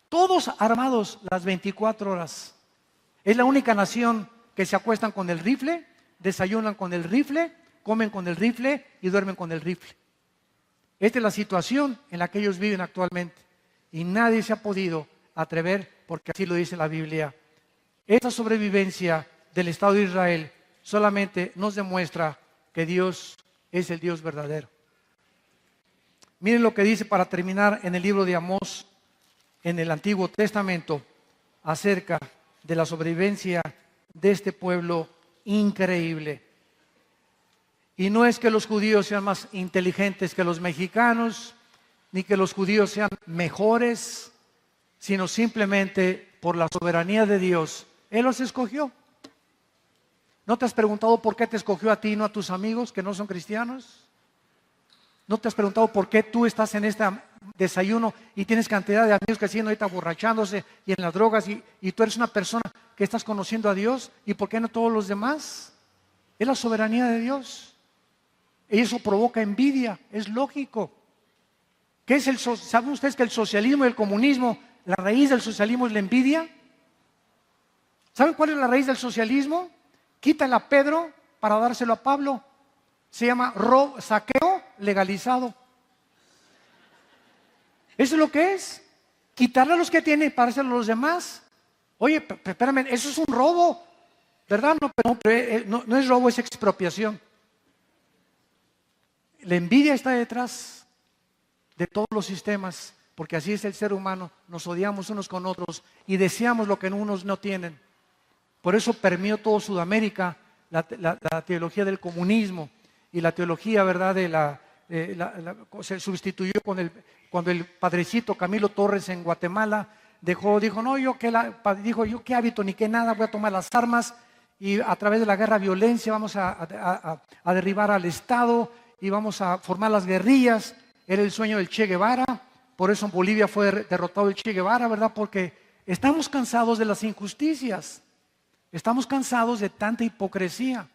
Todos armados las 24 horas. Es la única nación que se acuestan con el rifle, desayunan con el rifle, comen con el rifle y duermen con el rifle. Esta es la situación en la que ellos viven actualmente. Y nadie se ha podido atrever, porque así lo dice la Biblia. Esta sobrevivencia del Estado de Israel solamente nos demuestra que Dios es el Dios verdadero. Miren lo que dice para terminar en el libro de Amós, en el Antiguo Testamento, acerca de la sobrevivencia de este pueblo increíble. Y no es que los judíos sean más inteligentes que los mexicanos, ni que los judíos sean mejores, sino simplemente por la soberanía de Dios. Él los escogió. ¿No te has preguntado por qué te escogió a ti y no a tus amigos que no son cristianos? ¿No te has preguntado por qué tú estás en este desayuno y tienes cantidad de amigos que siguen ahorita borrachándose y en las drogas, y tú eres una persona que estás conociendo a Dios? ¿Y por qué no todos los demás? Es la soberanía de Dios. Y eso provoca envidia, es lógico. ¿Saben ustedes que el socialismo y el comunismo, la raíz del socialismo es la envidia? ¿Saben cuál es la raíz del socialismo? Quítale a Pedro para dárselo a Pablo. Se llama saqueo legalizado. Eso es lo que es. quitarle a los que tienen para dárselo a los demás. Oye, espérame, eso es un robo, ¿verdad? No es robo, es expropiación. La envidia está detrás de todos los sistemas, porque así es el ser humano. Nos odiamos unos con otros y deseamos lo que unos no tienen. Por eso permeó todo Sudamérica la teología del comunismo y la teología, ¿verdad? Se sustituyó cuando el padrecito Camilo Torres en Guatemala dijo, no, yo qué hábito ni qué nada, voy a tomar las armas y a través de la guerra violencia vamos a derribar al Estado y vamos a formar las guerrillas. Era el sueño del Che Guevara, por eso en Bolivia fue derrotado el Che Guevara, ¿verdad? Porque estamos cansados de las injusticias, estamos cansados de tanta hipocresía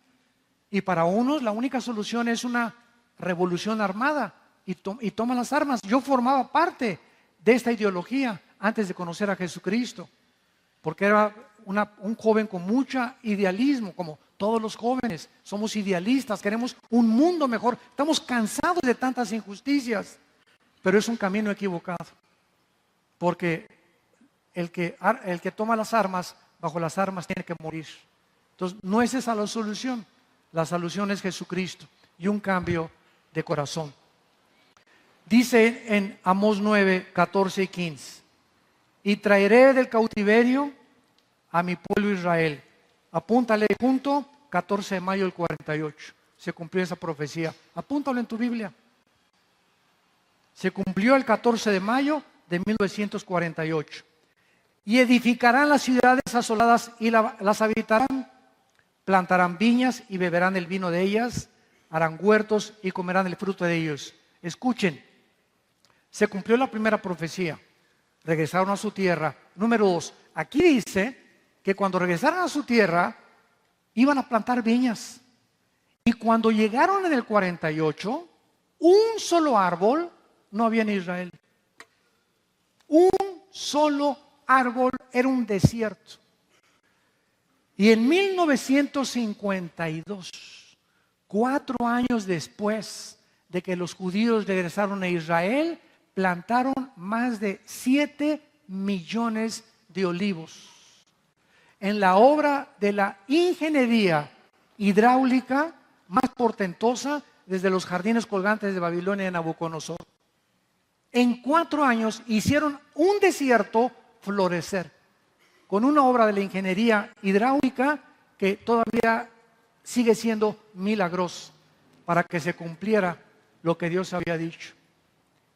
y para unos la única solución es una revolución armada y toma las armas. Yo formaba parte de esta ideología antes de conocer a Jesucristo, porque era un joven con mucho idealismo, como todos los jóvenes, somos idealistas, queremos un mundo mejor, estamos cansados de tantas injusticias, pero es un camino equivocado, porque el que toma las armas, bajo las armas tiene que morir. Entonces no es esa la solución es Jesucristo y un cambio de corazón. Dice en Amós 9, 14 y 15, y traeré del cautiverio a mi pueblo Israel. Apúntale junto, 14 de mayo del 48. Se cumplió esa profecía. Apúntalo en tu Biblia. Se cumplió el 14 de mayo de 1948. Y edificarán las ciudades asoladas y las habitarán. Plantarán viñas y beberán el vino de ellas. Harán huertos y comerán el fruto de ellos. Escuchen, se cumplió la primera profecía. Regresaron a su tierra. Número 2, aquí dice que cuando regresaron a su tierra iban a plantar viñas. Y cuando llegaron en el 48, un solo árbol no había en Israel. Un solo árbol, era un desierto. Y en 1952, 4 años después de que los judíos regresaron a Israel, plantaron más de 7 millones de olivos. En la obra de la ingeniería hidráulica más portentosa desde los jardines colgantes de Babilonia de Nabucodonosor. En 4 años hicieron un desierto florecer, con una obra de la ingeniería hidráulica que todavía sigue siendo milagrosa para que se cumpliera lo que Dios había dicho.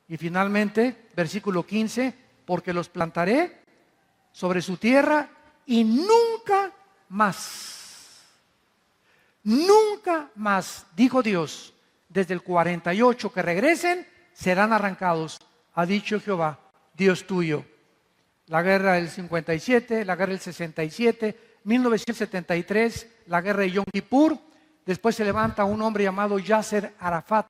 Y finalmente, versículo 15, porque los plantaré sobre su tierra y nunca más, dijo Dios, desde el 48 que regresen, serán arrancados, ha dicho Jehová, Dios tuyo. La guerra del 57, la guerra del 67, 1973, la guerra de Yom Kippur. Después se levanta un hombre llamado Yasser Arafat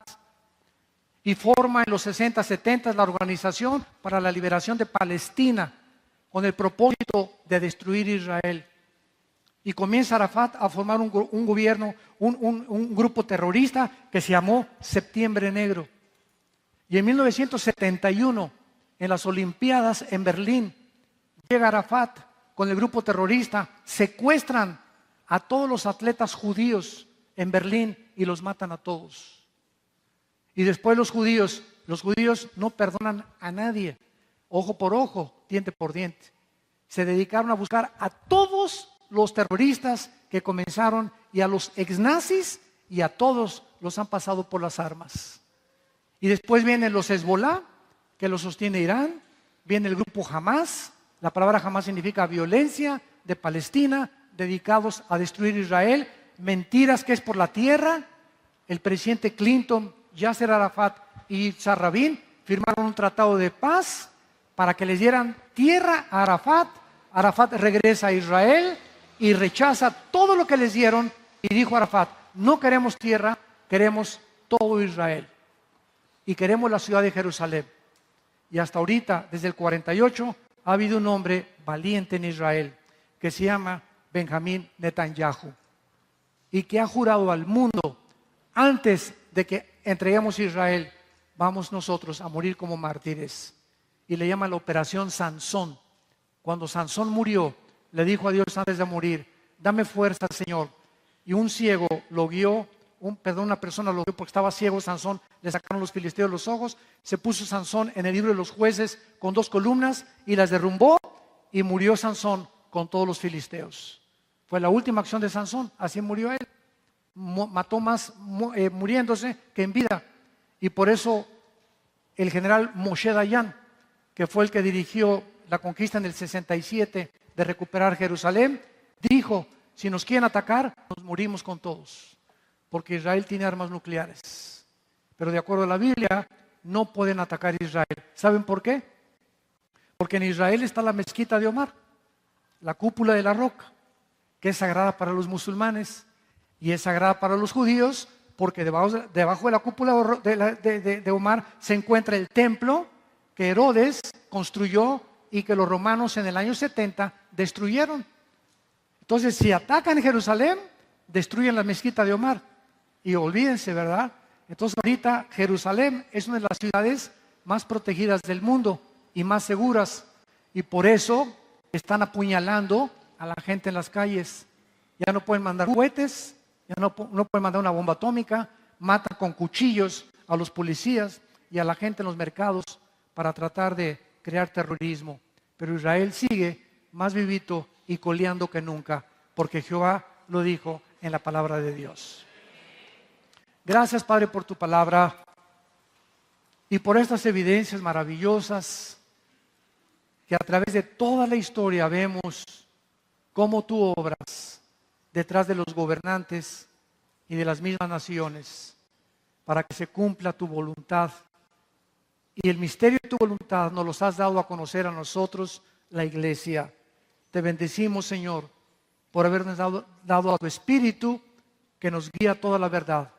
y forma en los 60, 70 la Organización para la Liberación de Palestina con el propósito de destruir Israel. Y comienza Arafat a formar un gobierno, un grupo terrorista que se llamó Septiembre Negro. Y en 1971, en las Olimpiadas en Berlín, llega Arafat con el grupo terrorista, secuestran a todos los atletas judíos en Berlín y los matan a todos. Y después los judíos no perdonan a nadie, ojo por ojo, diente por diente. Se dedicaron a buscar a todos los terroristas que comenzaron y a los exnazis y a todos los han pasado por las armas. Y después vienen los Hezbollah, que los sostiene Irán, viene el grupo Hamas, la palabra Hamas significa violencia de Palestina, dedicados a destruir Israel, mentiras que es por la tierra. El presidente Clinton, Yasser Arafat y Yitzhak Rabin firmaron un tratado de paz para que les dieran tierra a Arafat. Arafat regresa a Israel y rechaza todo lo que les dieron y dijo Arafat, no queremos tierra, queremos todo Israel y queremos la ciudad de Jerusalén. Y hasta ahorita, desde el 48, ha habido un hombre valiente en Israel que se llama Benjamín Netanyahu y que ha jurado al mundo, antes de que entreguemos Israel, vamos nosotros a morir como mártires. y le llama la operación Sansón. Cuando Sansón murió, le dijo a Dios antes de morir: dame fuerza, Señor. Y un ciego lo guió, una persona lo guió porque estaba ciego Sansón, le sacaron los filisteos los ojos, se puso Sansón en el libro de los jueces con 2 columnas y las derrumbó, y murió Sansón con todos los filisteos. Fue la última acción de Sansón, así murió él. Mató más muriéndose que en vida. Y por eso el general Moshe Dayan, que fue el que dirigió la conquista en el 67 de recuperar Jerusalén, dijo: si nos quieren atacar, nos morimos con todos, porque Israel tiene armas nucleares. Pero de acuerdo a la Biblia, no pueden atacar a Israel. ¿Saben por qué? Porque en Israel está la mezquita de Omar, la cúpula de la roca, que es sagrada para los musulmanes y es sagrada para los judíos, porque debajo de la cúpula de Omar se encuentra el templo que Herodes construyó y que los romanos en el año 70 destruyeron. Entonces, si atacan Jerusalén, destruyen la mezquita de Omar. Y olvídense, ¿verdad? Entonces, ahorita Jerusalén es una de las ciudades más protegidas del mundo y más seguras. Y por eso están apuñalando a la gente en las calles. Ya no pueden mandar cohetes, ya no pueden mandar una bomba atómica. Matan con cuchillos a los policías y a la gente en los mercados para tratar de crear terrorismo. Pero Israel sigue más vivito y coleando que nunca, porque Jehová lo dijo en la palabra de Dios. Gracias, Padre, por tu palabra y por estas evidencias maravillosas que a través de toda la historia vemos cómo tú obras detrás de los gobernantes y de las mismas naciones para que se cumpla tu voluntad. Y el misterio de tu voluntad nos los has dado a conocer a nosotros, la iglesia. Te bendecimos, Señor, por habernos dado a tu Espíritu, que nos guía toda la verdad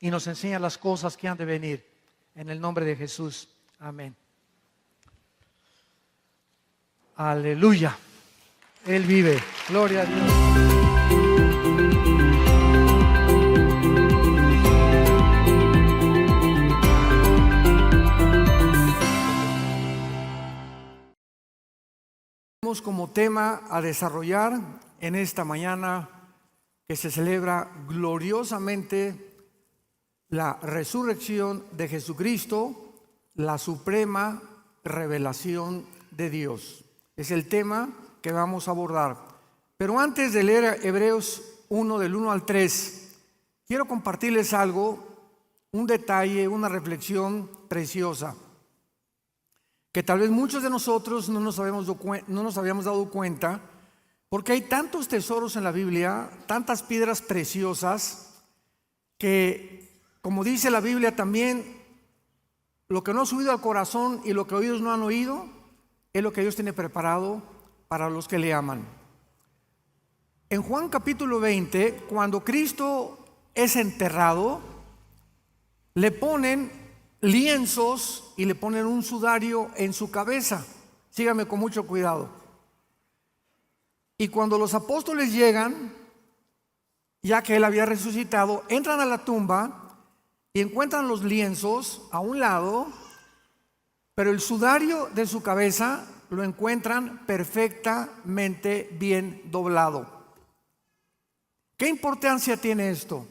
y nos enseña las cosas que han de venir. En el nombre de Jesús. Amén. Aleluya. Él vive. Gloria a Dios. Como tema a desarrollar en esta mañana que se celebra gloriosamente la resurrección de Jesucristo, la suprema revelación de Dios. Es el tema que vamos a abordar. Pero antes de leer Hebreos 1 del 1 al 3, quiero compartirles algo, un detalle, una reflexión preciosa, que tal vez muchos de nosotros no nos habíamos dado cuenta, porque hay tantos tesoros en la Biblia, tantas piedras preciosas, que, como dice la Biblia también, lo que no ha subido al corazón y lo que oídos no han oído, es lo que Dios tiene preparado para los que le aman. En Juan capítulo 20, cuando Cristo es enterrado, le ponen lienzos y le ponen un sudario en su cabeza. Síganme con mucho cuidado. Y cuando los apóstoles llegan, ya que él había resucitado, entran a la tumba y encuentran los lienzos a un lado, pero el sudario de su cabeza lo encuentran perfectamente bien doblado. ¿Qué importancia tiene esto?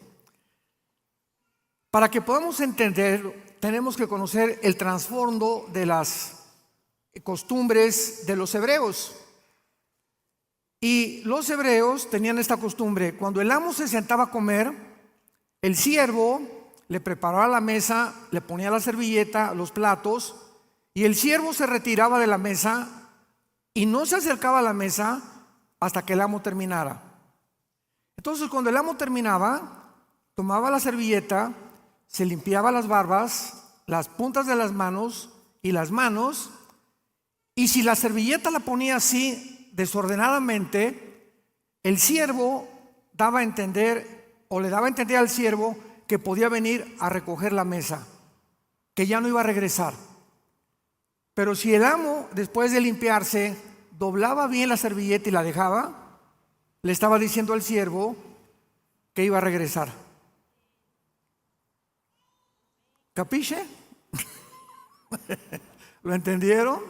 Para que podamos entender, tenemos que conocer el trasfondo de las costumbres de los hebreos. Y los hebreos tenían esta costumbre: cuando el amo se sentaba a comer, el siervo le preparaba la mesa, le ponía la servilleta, los platos, y el siervo se retiraba de la mesa y no se acercaba a la mesa hasta que el amo terminara. Entonces, cuando el amo terminaba, tomaba la servilleta, se limpiaba las barbas, las puntas de las manos y las manos, y si la servilleta la ponía así desordenadamente, el siervo daba a entender, o le daba a entender al siervo, que podía venir a recoger la mesa, que ya no iba a regresar. Pero si el amo, después de limpiarse, doblaba bien la servilleta y la dejaba, le estaba diciendo al siervo que iba a regresar. ¿Capiche? ¿Lo entendieron?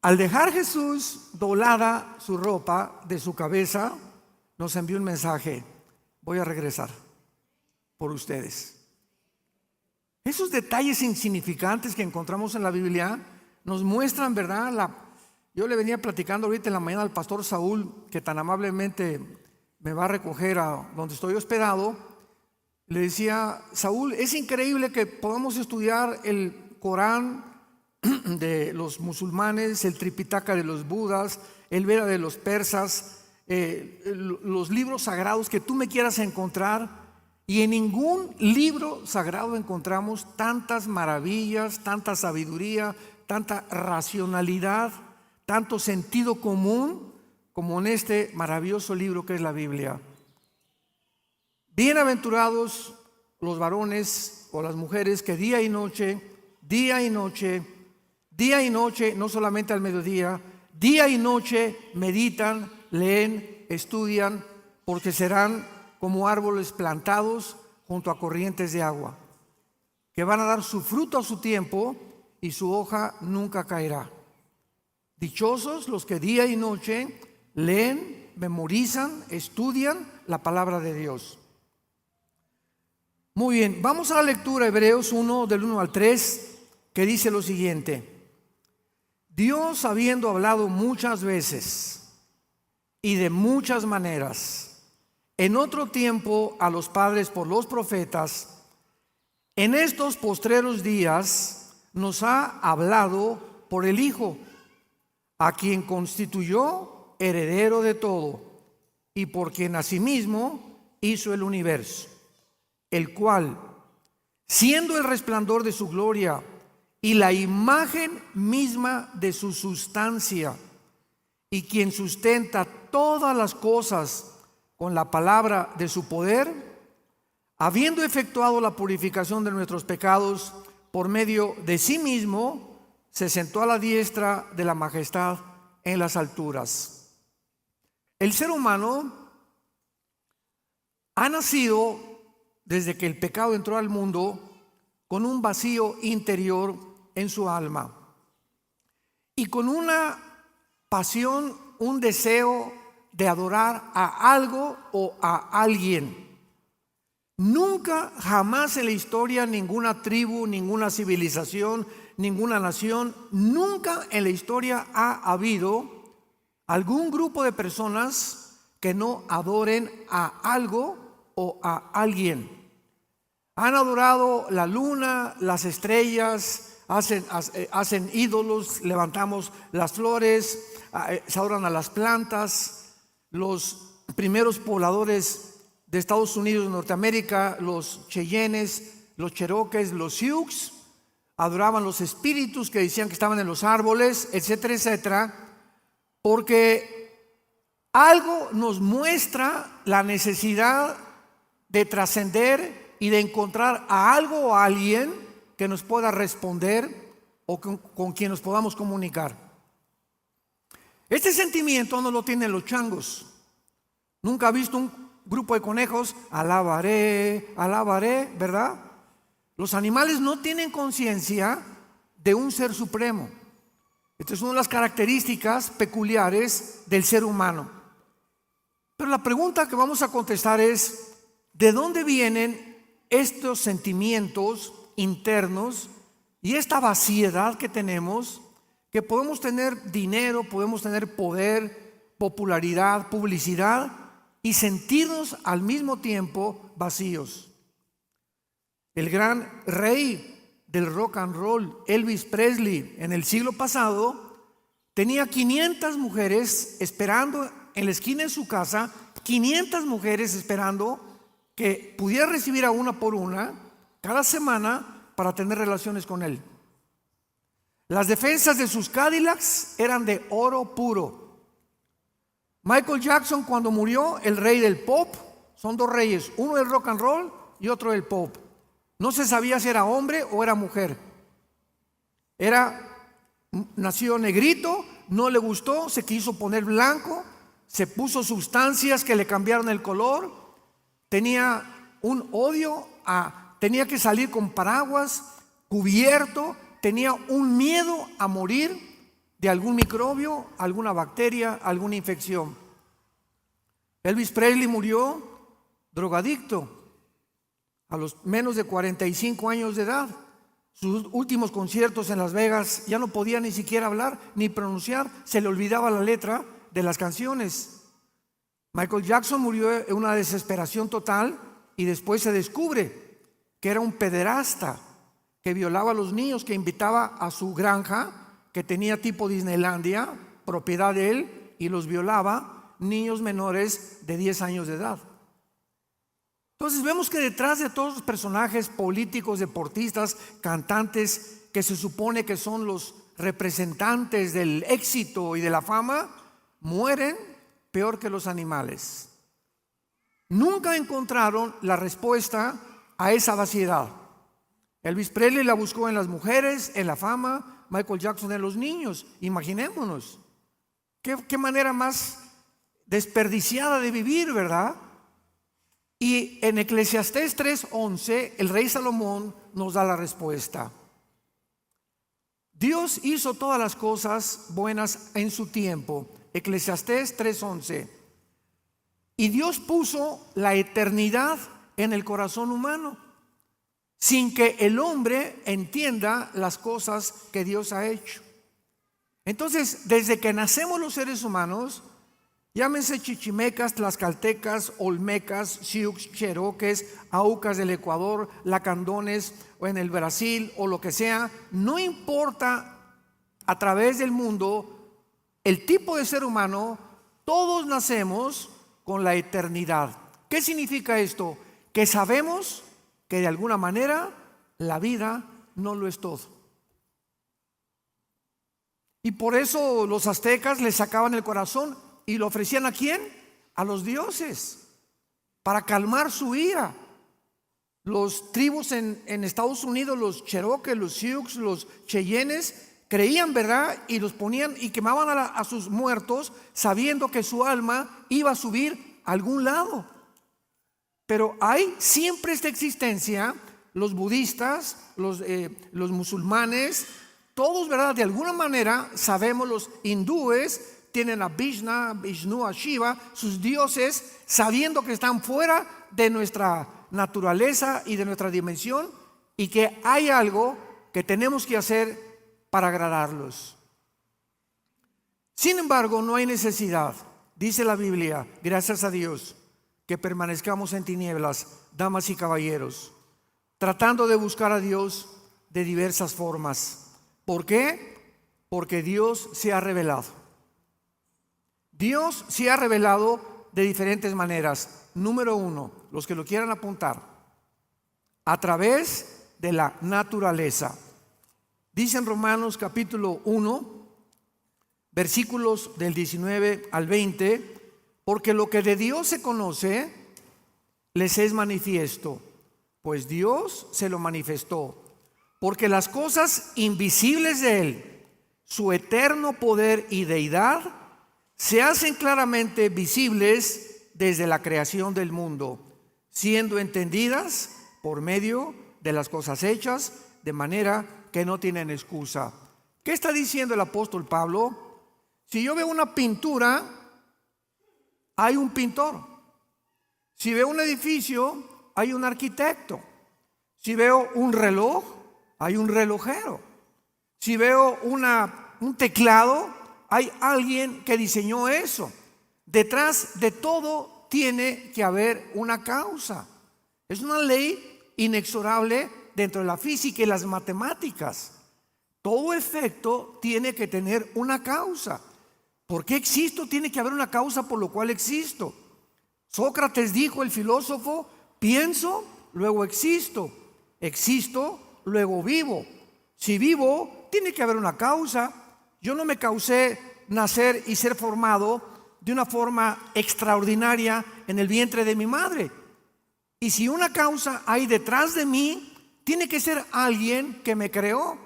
Al dejar Jesús doblada su ropa de su cabeza, nos envió un mensaje: voy a regresar por ustedes. Esos detalles insignificantes que encontramos en la Biblia nos muestran, ¿verdad? Yo le venía platicando ahorita en la mañana al pastor Saúl, que tan amablemente me va a recoger a donde estoy hospedado. Le decía: Saúl, es increíble que podamos estudiar el Corán de los musulmanes, el Tripitaka de los budas, el Veda de los persas, los libros sagrados que tú me quieras encontrar, y en ningún libro sagrado encontramos tantas maravillas, tanta sabiduría, tanta racionalidad, tanto sentido común como en este maravilloso libro que es la Biblia. Bienaventurados los varones o las mujeres que día y noche, no solamente al mediodía, día y noche meditan, leen, estudian, porque serán como árboles plantados junto a corrientes de agua, que van a dar su fruto a su tiempo y su hoja nunca caerá. Dichosos los que día y noche leen, memorizan, estudian la palabra de Dios. Muy bien, vamos a la lectura, Hebreos 1, del 1 al 3, que dice lo siguiente: Dios, habiendo hablado muchas veces y de muchas maneras en otro tiempo a los padres por los profetas, en estos postreros días nos ha hablado por el Hijo, a quien constituyó heredero de todo, y por quien asimismo hizo el universo, el cual, siendo el resplandor de su gloria y la imagen misma de su sustancia, y quien sustenta todas las cosas con la palabra de su poder, habiendo efectuado la purificación de nuestros pecados por medio de sí mismo, se sentó a la diestra de la majestad en las alturas. El ser humano ha nacido, desde que el pecado entró al mundo, con un vacío interior en su alma y con una pasión, un deseo de adorar a algo o a alguien. Nunca, jamás en la historia, ninguna tribu, ninguna civilización, ninguna nación, nunca en la historia ha habido algún grupo de personas que no adoren a algo o a alguien. Han adorado la luna, las estrellas, hacen ídolos, levantamos las flores, se adoran a las plantas. Los primeros pobladores de Estados Unidos, Norteamérica, los Cheyennes, los Cherokees, los Sioux, adoraban los espíritus que decían que estaban en los árboles, etcétera, etcétera, porque algo nos muestra la necesidad de trascender y de encontrar a algo o a alguien que nos pueda responder o con quien nos podamos comunicar. Este sentimiento no lo tienen los changos. Nunca ha visto un grupo de conejos: alabaré, alabaré, ¿verdad? Los animales no tienen conciencia de un ser supremo. Esta es una de las características peculiares del ser humano. Pero la pregunta que vamos a contestar es: ¿de dónde vienen estos sentimientos internos y esta vaciedad que tenemos? Que podemos tener dinero, podemos tener poder, popularidad, publicidad, y sentirnos al mismo tiempo vacíos. El gran rey del rock and roll, Elvis Presley, en el siglo pasado, tenía 500 mujeres esperando en la esquina de su casa, 500 mujeres esperando que pudiera recibir a una por una cada semana para tener relaciones con él. Las defensas de sus Cadillacs eran de oro puro. Michael Jackson, cuando murió, el rey del pop, son dos reyes, uno del rock and roll y otro del pop. No se sabía si era hombre o era mujer. Nació negrito, no le gustó, se quiso poner blanco, se puso sustancias que le cambiaron el color, tenía un odio, tenía que salir con paraguas, cubierto, tenía un miedo a morir de algún microbio, alguna bacteria, alguna infección. Elvis Presley murió drogadicto a los menos de 45 años de edad. Sus últimos conciertos en Las Vegas ya no podía ni siquiera hablar ni pronunciar, se le olvidaba la letra de las canciones. Michael Jackson murió en una desesperación total y después se descubre que era un pederasta que violaba a los niños, que invitaba a su granja, que tenía tipo Disneylandia, propiedad de él, y los violaba, niños menores de 10 años de edad. Entonces vemos que detrás de todos los personajes políticos, deportistas, cantantes, que se supone que son los representantes del éxito y de la fama, mueren peor que los animales. Nunca encontraron la respuesta a esa vaciedad. Elvis Presley la buscó en las mujeres, en la fama, Michael Jackson en los niños. Imaginémonos. Qué manera más desperdiciada de vivir, ¿verdad? Y en Eclesiastés 3:11, el rey Salomón nos da la respuesta. Dios hizo todas las cosas buenas en su tiempo. Eclesiastés 3:11. Y Dios puso la eternidad en el corazón humano, sin que el hombre entienda las cosas que Dios ha hecho. Entonces, desde que nacemos los seres humanos, llámense chichimecas, tlaxcaltecas, olmecas, sioux, cheroques, aucas del Ecuador, lacandones o en el Brasil o lo que sea, no importa a través del mundo el tipo de ser humano, todos nacemos con la eternidad. ¿Qué significa esto? Que sabemos que de alguna manera la vida no lo es todo. Y por eso los aztecas le sacaban el corazón y lo ofrecían ¿a quién? A los dioses, para calmar su ira. Los tribus en Estados Unidos, los Cherokee, los Sioux, los Cheyennes, creían, ¿verdad? Y los ponían y quemaban a sus muertos sabiendo que su alma iba a subir a algún lado. Pero hay siempre esta existencia, los budistas, los musulmanes, todos, ¿verdad? De alguna manera sabemos, los hindúes tienen a Vishnu, a Shiva, sus dioses, sabiendo que están fuera de nuestra naturaleza y de nuestra dimensión y que hay algo que tenemos que hacer para agradarlos. Sin embargo, no hay necesidad, dice la Biblia, gracias a Dios, que permanezcamos en tinieblas, damas y caballeros, tratando de buscar a Dios de diversas formas. ¿Por qué? Porque Dios se ha revelado. Dios se ha revelado de diferentes maneras. Número uno, los que lo quieran apuntar, a través de la naturaleza. Dice en Romanos capítulo 1, versículos del 19 al 20, porque lo que de Dios se conoce les es manifiesto, pues Dios se lo manifestó, porque las cosas invisibles de Él, su eterno poder y deidad, se hacen claramente visibles desde la creación del mundo, siendo entendidas por medio de las cosas hechas, de manera que no tienen excusa. ¿Qué está diciendo el apóstol Pablo? Si yo veo una pintura, hay un pintor. Si veo un edificio, hay un arquitecto. Si veo un reloj, hay un relojero. Si veo un teclado, hay alguien que diseñó eso. Detrás de todo tiene que haber una causa. Es una ley inexorable dentro de la física y las matemáticas. Todo efecto tiene que tener una causa. ¿Por qué existo? Tiene que haber una causa por lo cual existo. Sócrates dijo, el filósofo, pienso, luego existo. Existo, luego vivo. Si vivo, tiene que haber una causa. Yo no me causé nacer y ser formado de una forma extraordinaria en el vientre de mi madre. Y si una causa hay detrás de mí, tiene que ser alguien que me creó.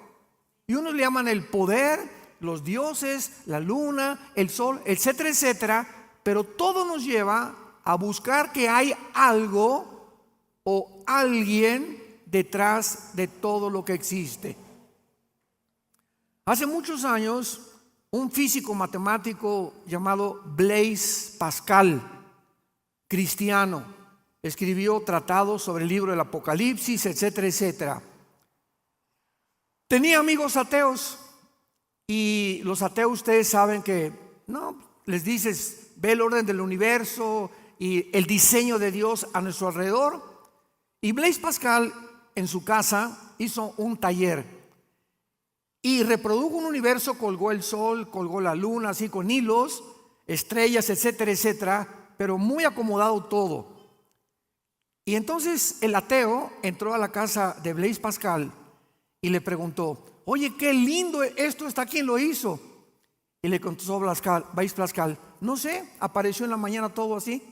Y unos le llaman el poder, los dioses, la luna, el sol, etcétera, etcétera. Pero todo nos lleva a buscar que hay algo o alguien detrás de todo lo que existe. Hace muchos años un físico matemático llamado Blaise Pascal, cristiano, escribió tratados sobre el libro del Apocalipsis, etcétera, etcétera. Tenía amigos ateos, y los ateos, ustedes saben que no les dices, ve el orden del universo y el diseño de Dios a nuestro alrededor. Y Blaise Pascal en su casa hizo un taller y reprodujo un universo, colgó el sol, colgó la luna, así con hilos, estrellas, etcétera, etcétera, pero muy acomodado todo. Y entonces el ateo entró a la casa de Blaise Pascal y le preguntó, oye, qué lindo esto está, ¿quién lo hizo? Y le contestó Blaise Pascal, no sé, apareció en la mañana todo así.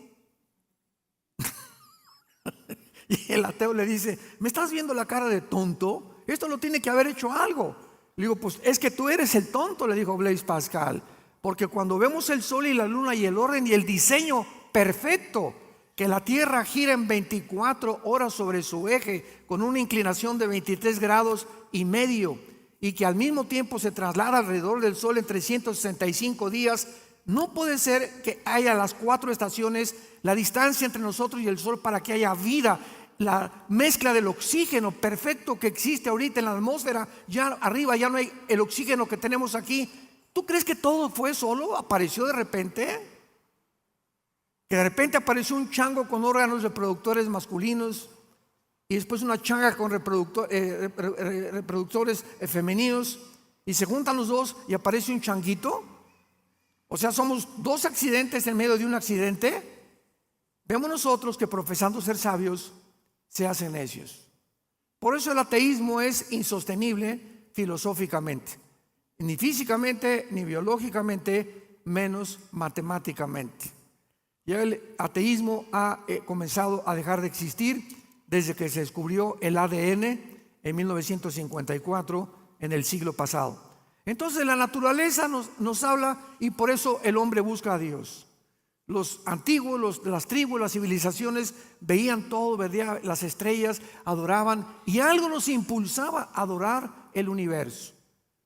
Y el ateo le dice, ¿me estás viendo la cara de tonto? Esto lo tiene que haber hecho algo. Le digo, pues es que tú eres el tonto, le dijo Blaise Pascal, porque cuando vemos el sol y la luna y el orden y el diseño perfecto, que la Tierra gira en 24 horas sobre su eje con una inclinación de 23 grados y medio, y que al mismo tiempo se traslada alrededor del sol en 365 días, no puede ser que haya las 4 estaciones, la distancia entre nosotros y el sol para que haya vida, la mezcla del oxígeno perfecto que existe ahorita en la atmósfera, ya arriba ya no hay el oxígeno que tenemos aquí. ¿Tú crees que todo fue solo? ¿Apareció de repente? Que de repente apareció un chango con órganos reproductores masculinos y después una changa con reproductores femeninos, y se juntan los dos y aparece un changuito. O sea, somos 2 accidentes en medio de un accidente. Vemos nosotros que profesando ser sabios se hacen necios. Por eso el ateísmo es insostenible filosóficamente, ni físicamente, ni biológicamente, menos matemáticamente. Ya el ateísmo ha comenzado a dejar de existir desde que se descubrió el ADN en 1954, en el siglo pasado. Entonces la naturaleza nos habla, y por eso el hombre busca a Dios. Los antiguos, las tribus, las civilizaciones veían todo, veían las estrellas, adoraban, y algo nos impulsaba a adorar el universo,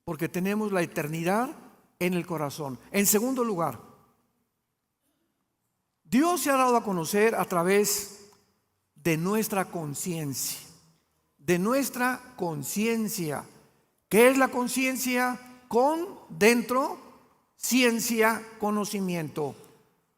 porque tenemos la eternidad en el corazón. En segundo lugar, Dios se ha dado a conocer a través de nuestra conciencia. De nuestra conciencia. ¿Qué es la conciencia? Con, dentro, ciencia, conocimiento.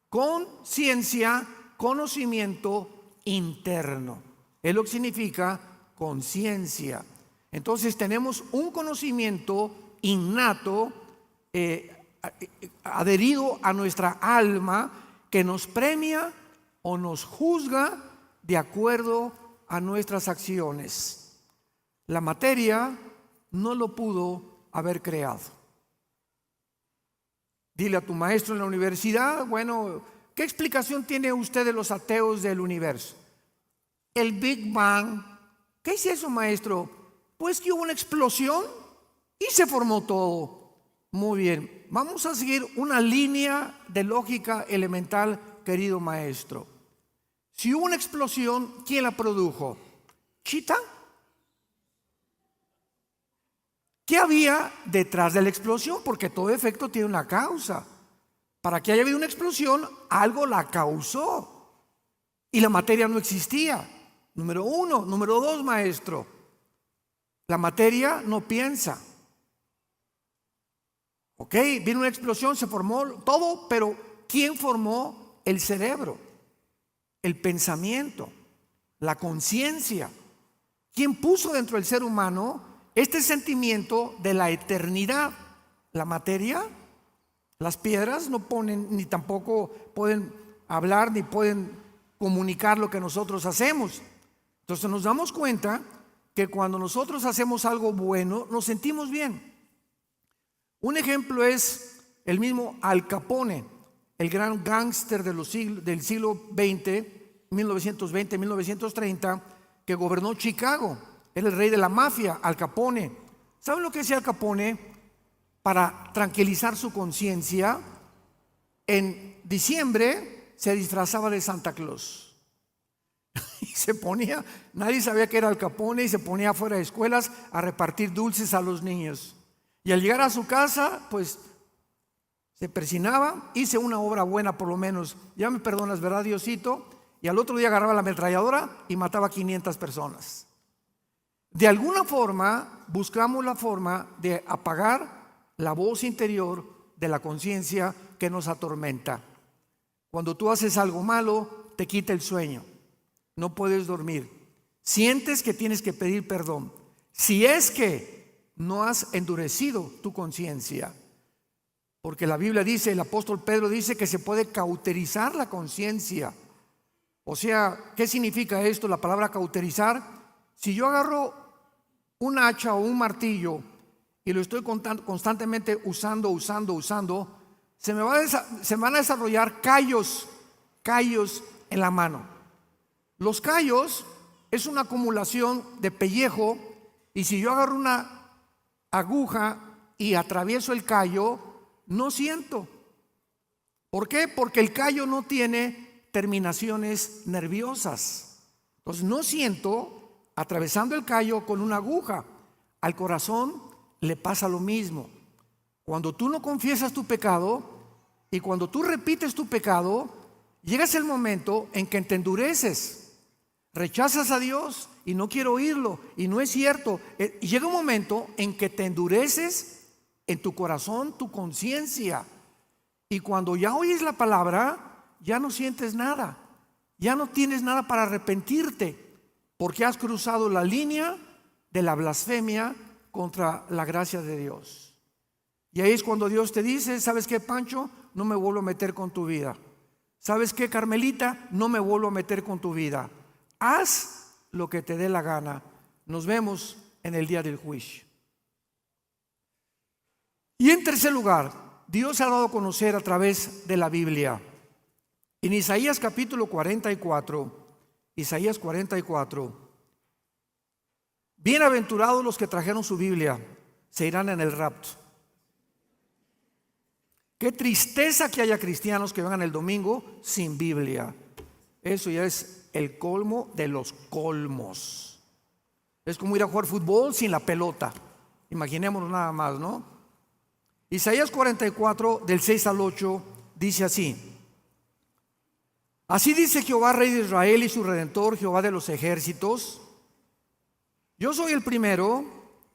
Conciencia, conocimiento interno. Es lo que significa conciencia. Entonces tenemos un conocimiento innato, adherido a nuestra alma, que nos premia o nos juzga de acuerdo a nuestras acciones. La materia no lo pudo haber creado. Dile a tu maestro en la universidad, bueno, ¿qué explicación tiene usted de los ateos del universo? El Big Bang. ¿Qué es eso, maestro? Pues que hubo una explosión y se formó todo. Muy bien, vamos a seguir una línea de lógica elemental, querido maestro. Si hubo una explosión, ¿quién la produjo? ¿Chita? ¿Qué había detrás de la explosión? Porque todo efecto tiene una causa. Para que haya habido una explosión, algo la causó. Y la materia no existía. Número 1. Número 2, maestro. La materia no piensa. Ok, vino una explosión, se formó todo, pero ¿quién formó el cerebro? El pensamiento, la conciencia. ¿Quién puso dentro del ser humano este sentimiento de la eternidad? La materia, las piedras no ponen, ni tampoco pueden hablar, ni pueden comunicar lo que nosotros hacemos. Entonces nos damos cuenta que cuando nosotros hacemos algo bueno, nos sentimos bien. Un ejemplo es el mismo Al Capone, el gran gángster del siglo XX, 1920-1930, que gobernó Chicago. Era el rey de la mafia, Al Capone. ¿Saben lo que hacía Al Capone? Para tranquilizar su conciencia, en diciembre se disfrazaba de Santa Claus. Y se ponía, nadie sabía que era Al Capone, y se ponía afuera de escuelas a repartir dulces a los niños. Y al llegar a su casa, pues se persinaba, hice una obra buena por lo menos, ya me perdonas, ¿verdad, Diosito? Y al otro día agarraba la ametralladora y mataba 500 personas. De alguna forma buscamos la forma de apagar la voz interior de la conciencia que nos atormenta. Cuando tú haces algo malo, te quita el sueño, no puedes dormir, sientes que tienes que pedir perdón, si es que no has endurecido tu conciencia. Porque la Biblia dice, el apóstol Pedro dice que se puede cauterizar la conciencia. O sea, ¿qué significa esto? La palabra cauterizar. Si yo agarro un hacha o un martillo y lo estoy constantemente usando, se van a desarrollar callos en la mano. Los callos es una acumulación de pellejo, y si yo agarro una aguja y atravieso el callo, no siento. ¿Por qué? Porque el callo no tiene terminaciones nerviosas. Entonces no siento atravesando el callo con una aguja. Al corazón le pasa lo mismo. Cuando tú no confiesas tu pecado y cuando tú repites tu pecado, llegas el momento en que te endureces, rechazas a Dios y no quiero oírlo y no es cierto. Y llega un momento en que te endureces en tu corazón, tu conciencia, y cuando ya oyes la palabra, ya no sientes nada, ya no tienes nada para arrepentirte, porque has cruzado la línea de la blasfemia contra la gracia de Dios. Y ahí es cuando Dios te dice: ¿sabes qué, Pancho? No me vuelvo a meter con tu vida. ¿Sabes qué, Carmelita? No me vuelvo a meter con tu vida. Haz lo que te dé la gana. Nos vemos en el día del juicio. Y en tercer lugar, Dios ha dado a conocer a través de la Biblia. En Isaías capítulo 44, bienaventurados los que trajeron su Biblia, se irán en el rapto. Qué tristeza que haya cristianos que vengan el domingo sin Biblia. Eso ya es el colmo de los colmos. Es como ir a jugar fútbol sin la pelota. Imaginémonos nada más, ¿no? Isaías 44, del 6 al 8, dice así: así dice Jehová, Rey de Israel y su Redentor, Jehová de los ejércitos: yo soy el primero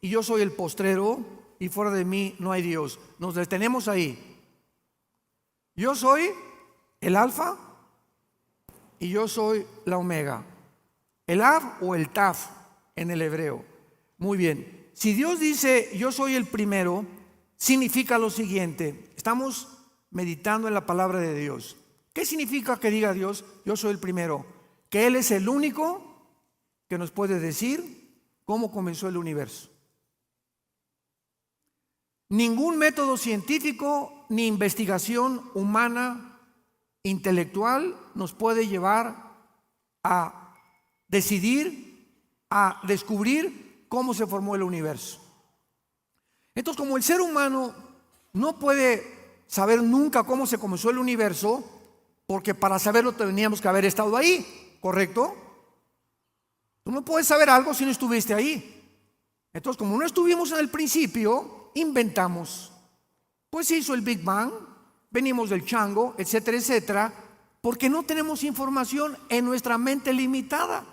y yo soy el postrero, y fuera de mí no hay Dios. Nos detenemos ahí. Yo soy el alfa y yo soy la omega. El Av o el Taf en el hebreo. Muy bien. Si Dios dice yo soy el primero, significa lo siguiente. Estamos meditando en la palabra de Dios. ¿Qué significa que diga Dios yo soy el primero? Que Él es el único que nos puede decir cómo comenzó el universo. Ningún método científico ni investigación humana intelectual nos puede llevar a decidir, a descubrir cómo se formó el universo. Entonces, como el ser humano no puede saber nunca cómo se comenzó el universo, porque para saberlo teníamos que haber estado ahí, ¿correcto? Tú no puedes saber algo si no estuviste ahí. Entonces, como no estuvimos en el principio, inventamos. Pues se hizo el Big Bang, venimos del chango, etcétera, etcétera, porque no tenemos información en nuestra mente limitada.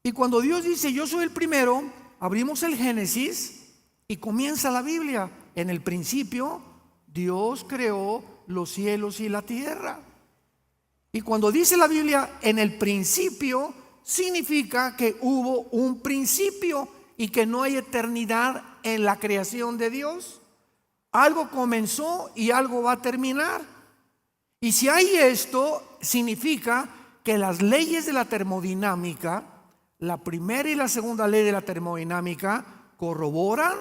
Y cuando Dios dice yo soy el primero, abrimos el Génesis y comienza la Biblia. En el principio Dios creó los cielos y la tierra. Y cuando dice la Biblia en el principio, significa que hubo un principio y que no hay eternidad en la creación de Dios. Algo comenzó y algo va a terminar. Y si hay esto, significa que las leyes de la termodinámica, la primera y la segunda ley de la termodinámica, corroboran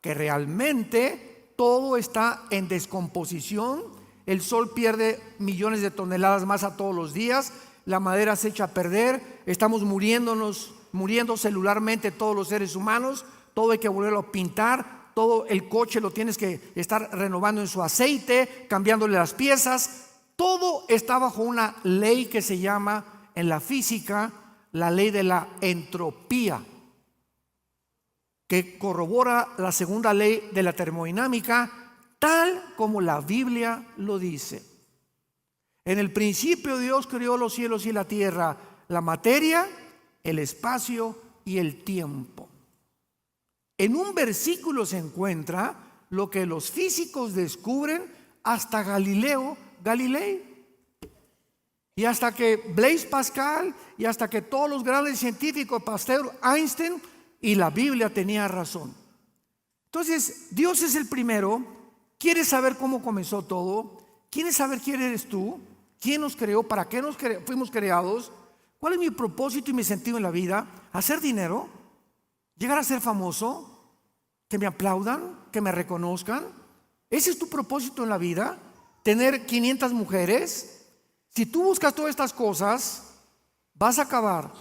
que realmente todo está en descomposición. El sol pierde millones de toneladas más a todos los días, la madera se echa a perder, estamos muriendo celularmente todos los seres humanos, todo hay que volverlo a pintar, todo el coche lo tienes que estar renovando en su aceite, cambiándole las piezas. Todo está bajo una ley que se llama en la física la ley de la entropía, que corrobora la segunda ley de la termodinámica, tal como la Biblia lo dice. En el principio Dios creó los cielos y la tierra, la materia, el espacio y el tiempo. En un versículo se encuentra lo que los físicos descubren hasta Galileo Galilei. Y hasta que Blaise Pascal y hasta que todos los grandes científicos, Pasteur, Einstein, y la Biblia tenía razón. Entonces, Dios es el primero. ¿Quieres saber cómo comenzó todo? ¿Quieres saber quién eres tú? ¿Quién nos creó? ¿Para qué fuimos creados? ¿Cuál es mi propósito y mi sentido en la vida? ¿Hacer dinero? ¿Llegar a ser famoso? ¿Que me aplaudan? ¿Que me reconozcan? ¿Ese es tu propósito en la vida? ¿Tener 500 mujeres? Si tú buscas todas estas cosas, vas a acabar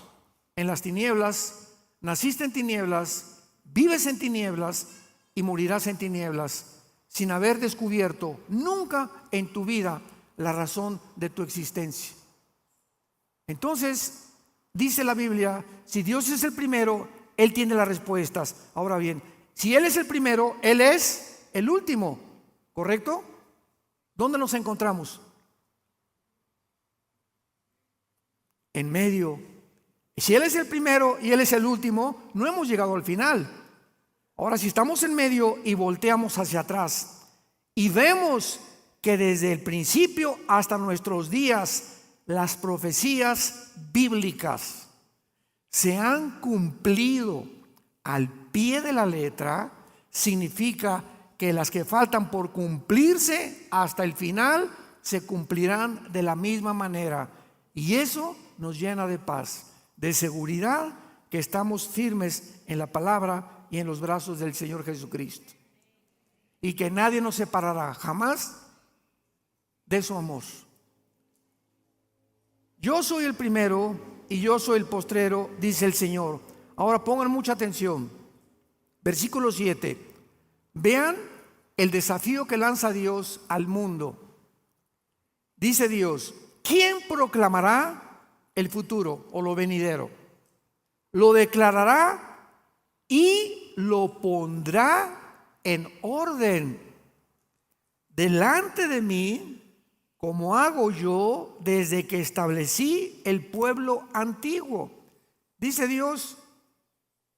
en las tinieblas. Naciste en tinieblas, vives en tinieblas y morirás en tinieblas, sin haber descubierto nunca en tu vida la razón de tu existencia. Entonces, dice la Biblia, si Dios es el primero, Él tiene las respuestas. Ahora bien, si Él es el primero, Él es el último, ¿correcto? ¿Dónde nos encontramos? En medio. Si Él es el primero y Él es el último, no hemos llegado al final. Ahora, si estamos en medio y volteamos hacia atrás y vemos que desde el principio hasta nuestros días las profecías bíblicas se han cumplido al pie de la letra, significa que las que faltan por cumplirse hasta el final se cumplirán de la misma manera. Y eso nos llena de paz, de seguridad, que estamos firmes en la palabra y en los brazos del Señor Jesucristo. Y que nadie nos separará jamás de su amor. Yo soy el primero y yo soy el postrero, dice el Señor. Ahora pongan mucha atención. Versículo 7. Vean el desafío que lanza Dios al mundo. Dice Dios: ¿quién proclamará el futuro o lo venidero? Lo declarará y lo pondrá en orden delante de mí, como hago yo desde que establecí el pueblo antiguo. Dice Dios: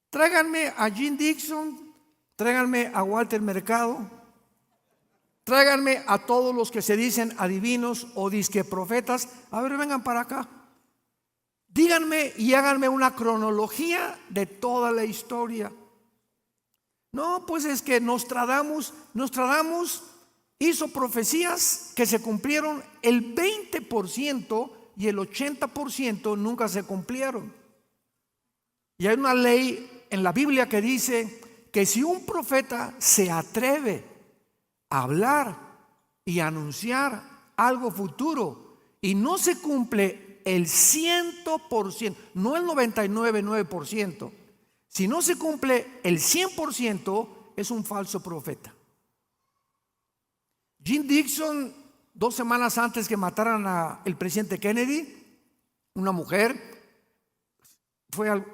tráiganme a Jim Dixon, tráiganme a Walter Mercado, tráiganme a todos los que se dicen adivinos o disque profetas. A ver, vengan para acá. Díganme y háganme una cronología de toda la historia. No, pues es que Nostradamus hizo profecías que se cumplieron el 20% y el 80% nunca se cumplieron. Y hay una ley en la Biblia que dice que si un profeta se atreve a hablar y anunciar algo futuro y no se cumple el 100%, no el 99,9%, si no se cumple el 100%, es un falso profeta. Jim Dixon, 2 semanas antes que mataran al presidente Kennedy, una mujer fue al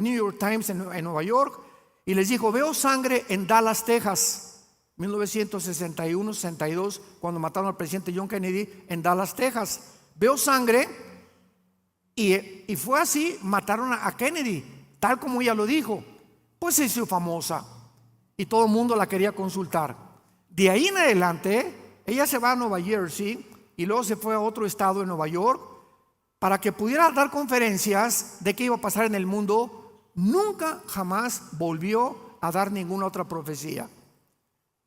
New York Times en Nueva York y les dijo: veo sangre en Dallas, Texas, 1961-62, cuando mataron al presidente John Kennedy en Dallas, Texas. Veo sangre y fue así, mataron a Kennedy, tal como ella lo dijo. Pues se hizo famosa y todo el mundo la quería consultar. De ahí en adelante, ella se va a Nueva Jersey y luego se fue a otro estado en Nueva York para que pudiera dar conferencias de qué iba a pasar en el mundo. Nunca jamás volvió a dar ninguna otra profecía.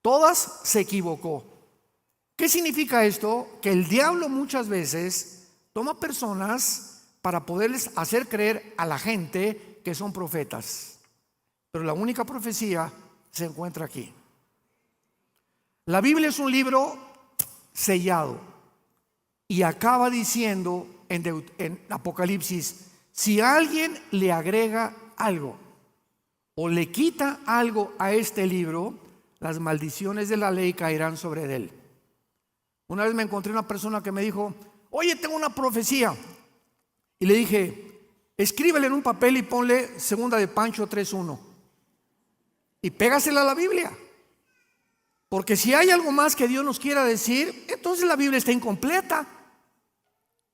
Todas se equivocó. ¿Qué significa esto? Que el diablo muchas veces toma personas para poderles hacer creer a la gente que son profetas. Pero la única profecía se encuentra aquí. La Biblia es un libro sellado y acaba diciendo en Apocalipsis: si alguien le agrega algo o le quita algo a este libro, las maldiciones de la ley caerán sobre él. Una vez me encontré una persona que me dijo: oye, tengo una profecía. Y le dije: escríbele en un papel y ponle 2 de Pancho 3:1 y pégasela a la Biblia. Porque si hay algo más que Dios nos quiera decir, entonces la Biblia está incompleta.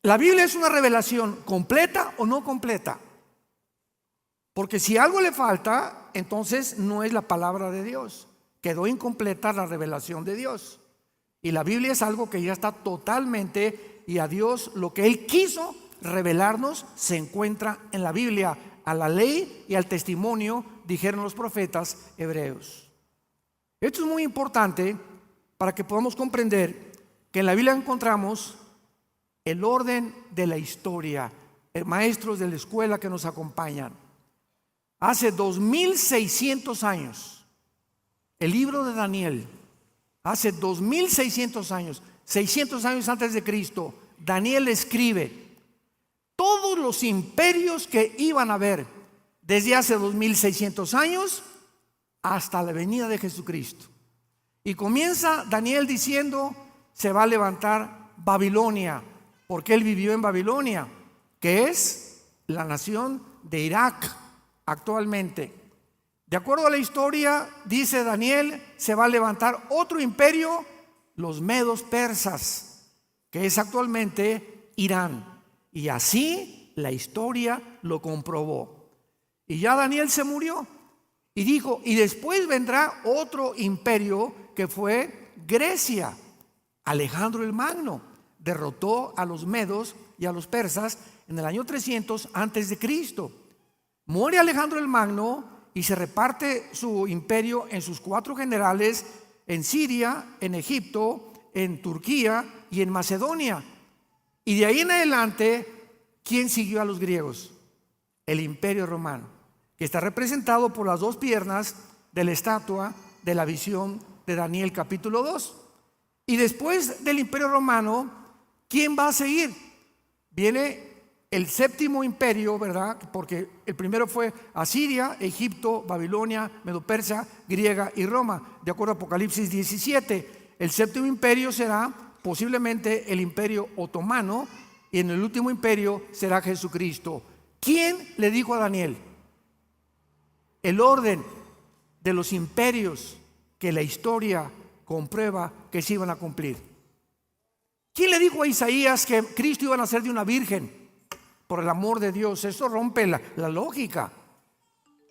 La Biblia es una revelación completa o no completa. Porque si algo le falta, entonces no es la palabra de Dios. Quedó incompleta la revelación de Dios. Y la Biblia es algo que ya está totalmente, y a Dios lo que Él quiso revelarnos se encuentra en la Biblia. A la ley y al testimonio, dijeron los profetas hebreos. Esto es muy importante para que podamos comprender que en la Biblia encontramos el orden de la historia. Maestros de la escuela que nos acompañan. Hace 2600 años, el libro de Daniel, hace 2600 años, 600 años antes de Cristo, Daniel escribe todos los imperios que iban a haber desde hace 2600 años hasta la venida de Jesucristo. Y comienza Daniel diciendo: se va a levantar Babilonia, porque él vivió en Babilonia, que es la nación de Irak actualmente. De acuerdo a la historia, dice Daniel, se va a levantar otro imperio, los medos persas, que es actualmente Irán. Y así la historia lo comprobó. Y ya Daniel se murió y dijo: y después vendrá otro imperio, que fue Grecia. Alejandro el Magno derrotó a los medos y a los persas en el año 300 antes de Cristo. Muere Alejandro el Magno y se reparte su imperio en sus 4 generales, en Siria, en Egipto, en Turquía y en Macedonia. Y de ahí en adelante, ¿quién siguió a los griegos? El Imperio Romano, que está representado por las 2 piernas de la estatua de la visión de Daniel capítulo 2. Y después del Imperio Romano, ¿quién va a seguir? Viene el 7º imperio, ¿verdad? Porque el primero fue Asiria, Egipto, Babilonia, Medo-Persia, Griega y Roma, de acuerdo a Apocalipsis 17. El 7º imperio será posiblemente el imperio otomano, y en el último imperio será Jesucristo. ¿Quién le dijo a Daniel el orden de los imperios que la historia comprueba que se iban a cumplir? ¿Quién le dijo a Isaías que Cristo iba a nacer de una virgen? Por el amor de Dios, eso rompe la lógica.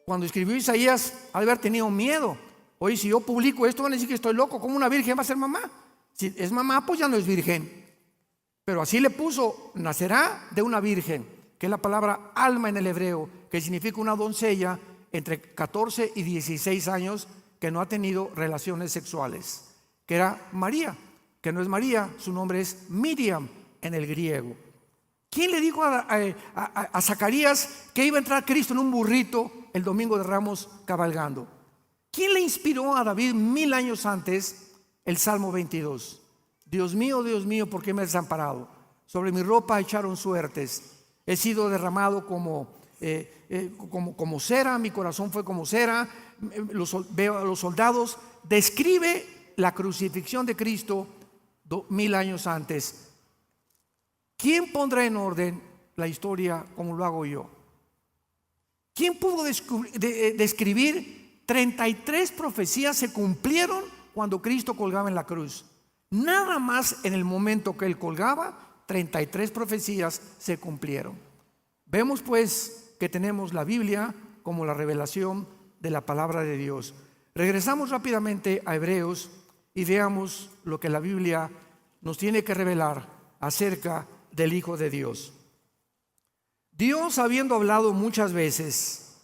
Cuando escribió Isaías, al haber tenido miedo. Oye, si yo publico esto, van a decir que estoy loco. ¿Cómo una virgen va a ser mamá? Si es mamá, pues ya no es virgen. Pero así le puso: nacerá de una virgen, que es la palabra alma en el hebreo, que significa una doncella entre 14 y 16 años que no ha tenido relaciones sexuales, que era María, que no es María, su nombre es Miriam en el griego. ¿Quién le dijo a Zacarías que iba a entrar Cristo en un burrito el domingo de Ramos cabalgando? ¿Quién le inspiró a David 1000 años antes el Salmo 22? Dios mío, ¿por qué me has desamparado? Sobre mi ropa echaron suertes. He sido derramado como cera, mi corazón fue como cera. Veo a los soldados. Describe la crucifixión de Cristo 1000 años antes. ¿Quién pondrá en orden la historia como lo hago yo? ¿Quién pudo describir 33 profecías se cumplieron cuando Cristo colgaba en la cruz? Nada más en el momento que Él colgaba, 33 profecías se cumplieron. Vemos pues que tenemos la Biblia como la revelación de la palabra de Dios. Regresamos rápidamente a Hebreos y veamos lo que la Biblia nos tiene que revelar acerca del Hijo de Dios. Dios, habiendo hablado muchas veces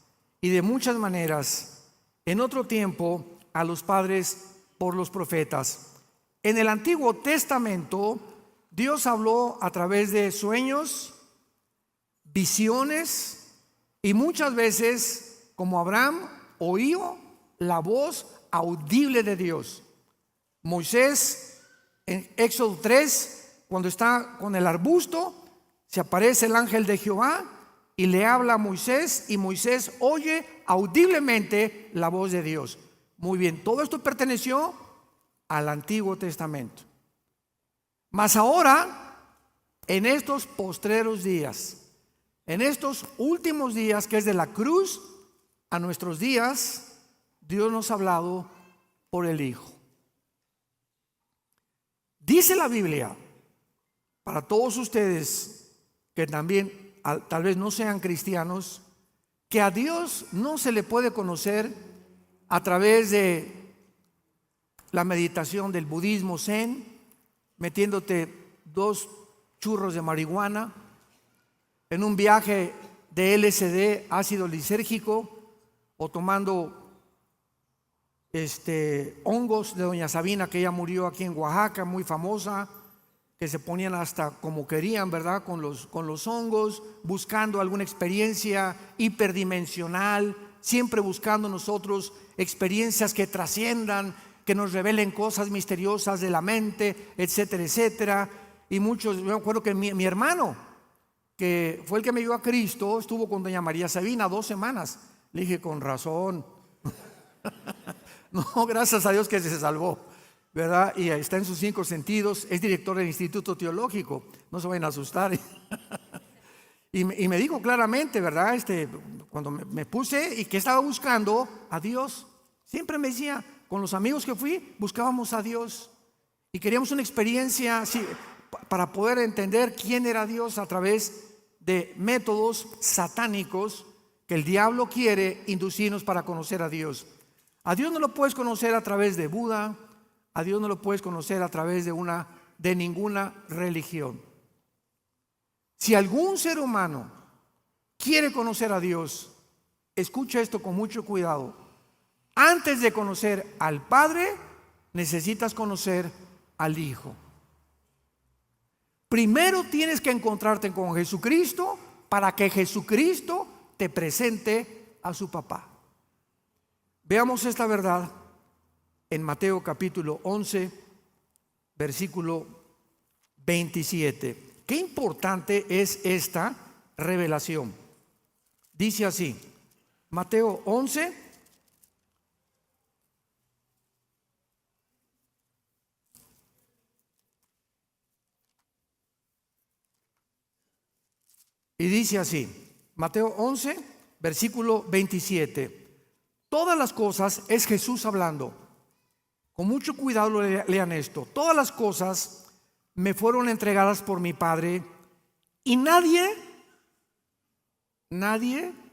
y de muchas maneras en otro tiempo a los padres por los profetas. En el Antiguo Testamento, Dios habló a través de sueños, visiones, y muchas veces, como Abraham, oyó la voz audible de Dios. Moisés, en Éxodo 3, cuando está con el arbusto, se aparece el ángel de Jehová y le habla a Moisés, y Moisés oye audiblemente la voz de Dios. Muy bien, todo esto perteneció al Antiguo Testamento. Mas ahora, en estos postreros días, en estos últimos días, que es de la cruz a nuestros días, Dios nos ha hablado por el Hijo. Dice la Biblia, para todos ustedes que también tal vez no sean cristianos, que a Dios no se le puede conocer a través de la meditación del budismo zen, metiéndote 2 churros de marihuana, en un viaje de LSD, ácido lisérgico, o tomando hongos de doña Sabina, que ella murió aquí en Oaxaca, muy famosa, que se ponían hasta como querían, ¿verdad? Con los hongos, buscando alguna experiencia hiperdimensional, siempre buscando nosotros experiencias que trasciendan, que nos revelen cosas misteriosas de la mente, etcétera, etcétera. Y muchos, yo me acuerdo que mi hermano, que fue el que me dio a Cristo, estuvo con doña María Sabina 2 semanas. Le dije, con razón. No, gracias a Dios que se salvó, ¿verdad? Y está en sus 5 sentidos, es director del Instituto Teológico, no se vayan a asustar. Y me dijo claramente, ¿verdad? Cuando me puse y que estaba buscando a Dios, siempre me decía, con los amigos que fui, buscábamos a Dios y queríamos una experiencia para poder entender quién era Dios a través de métodos satánicos que el diablo quiere inducirnos para conocer a Dios. A Dios no lo puedes conocer a través de Buda, a Dios no lo puedes conocer a través de ninguna religión. Si algún ser humano quiere conocer a Dios, escucha esto con mucho cuidado. Antes de conocer al Padre, necesitas conocer al Hijo. Primero tienes que encontrarte con Jesucristo para que Jesucristo te presente a su papá. Veamos esta verdad en Mateo capítulo 11, versículo 27. Qué importante es esta revelación. Dice así, Mateo 11, y dice así, Mateo 11, versículo 27. Todas las cosas, es Jesús hablando, con mucho cuidado lean esto, todas las cosas me fueron entregadas por mi Padre y nadie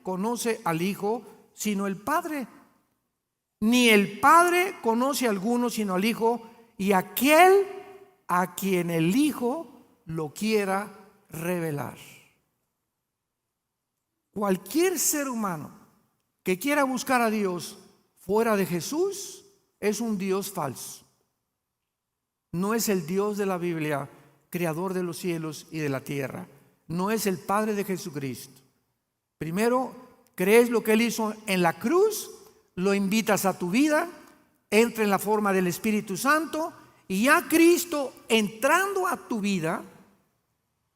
conoce al Hijo sino el Padre, ni el Padre conoce a alguno sino al Hijo y aquel a quien el Hijo lo quiera revelar. Cualquier ser humano que quiera buscar a Dios fuera de Jesús es un Dios falso. No es el Dios de la Biblia, creador de los cielos y de la tierra. No es el Padre de Jesucristo. Primero, crees lo que Él hizo en la cruz, lo invitas a tu vida, entra en la forma del Espíritu Santo y ya Cristo entrando a tu vida,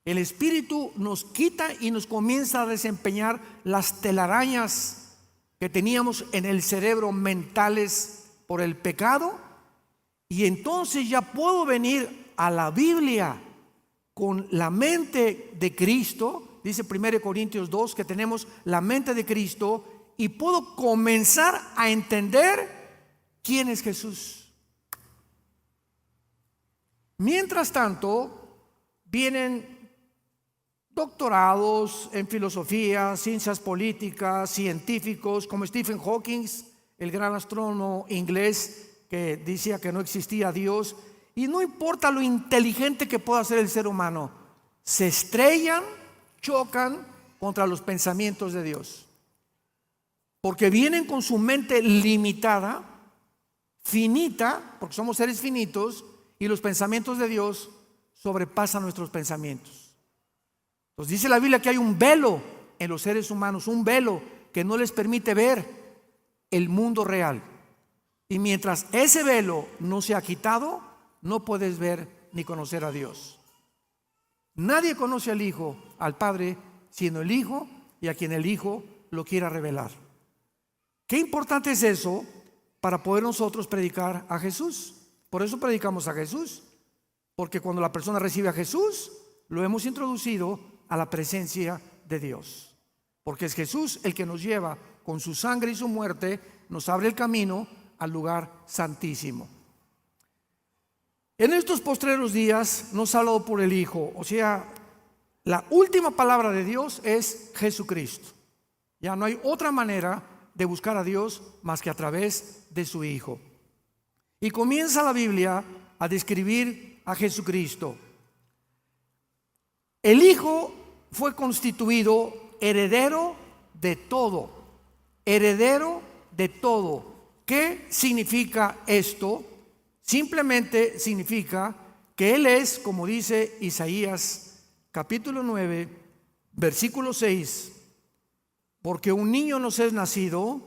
el Espíritu nos quita y nos comienza a desempeñar las telarañas que teníamos en el cerebro mentales por el pecado, y entonces ya puedo venir a la Biblia con la mente de Cristo. Dice 1 Corintios 2 que tenemos la mente de Cristo y puedo comenzar a entender quién es Jesús. Mientras tanto, vienen doctorados en filosofía, ciencias políticas, científicos como Stephen Hawking, el gran astrónomo inglés que decía que no existía Dios, y no importa lo inteligente que pueda ser el ser humano, se estrellan, chocan contra los pensamientos de Dios, porque vienen con su mente limitada, finita, porque somos seres finitos, y los pensamientos de Dios sobrepasan nuestros pensamientos. Entonces dice la Biblia que hay un velo en los seres humanos, un velo que no les permite ver el mundo real. Y mientras ese velo no se ha quitado, no puedes ver ni conocer a Dios. Nadie conoce al Hijo, al Padre, sino el Hijo y a quien el Hijo lo quiera revelar. Qué importante es eso para poder nosotros predicar a Jesús. Por eso predicamos a Jesús, porque cuando la persona recibe a Jesús, lo hemos introducido a la presencia de Dios, porque es Jesús el que nos lleva con su sangre y su muerte, nos abre el camino al lugar santísimo. En estos postreros días nos ha hablado por el Hijo, o sea, la última palabra de Dios es Jesucristo. Ya no hay otra manera de buscar a Dios más que a través de su Hijo. Y comienza la Biblia a describir a Jesucristo. El Hijo fue constituido heredero de todo. Heredero de todo. ¿Qué significa esto? Simplemente significa que Él es, como dice Isaías capítulo 9, versículo 6, porque un niño nos es nacido,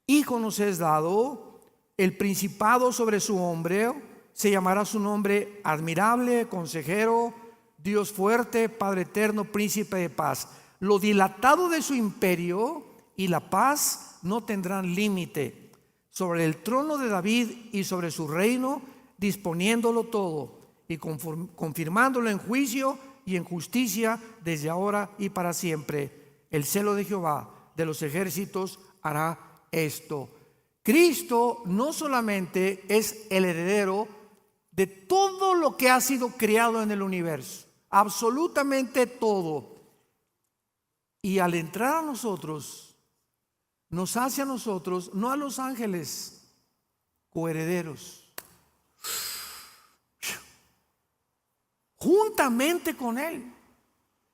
hijo nos es dado, el principado sobre su hombro, se llamará su nombre admirable, consejero, Dios fuerte, Padre eterno, príncipe de paz. Lo dilatado de su imperio y la paz no tendrán límite sobre el trono de David y sobre su reino, disponiéndolo todo y confirmándolo en juicio y en justicia desde ahora y para siempre. El celo de Jehová de los ejércitos hará esto. Cristo no solamente es el heredero de todo lo que ha sido creado en el universo, absolutamente todo. Y al entrar a nosotros, nos hace a nosotros, no a los ángeles, coherederos, juntamente con Él.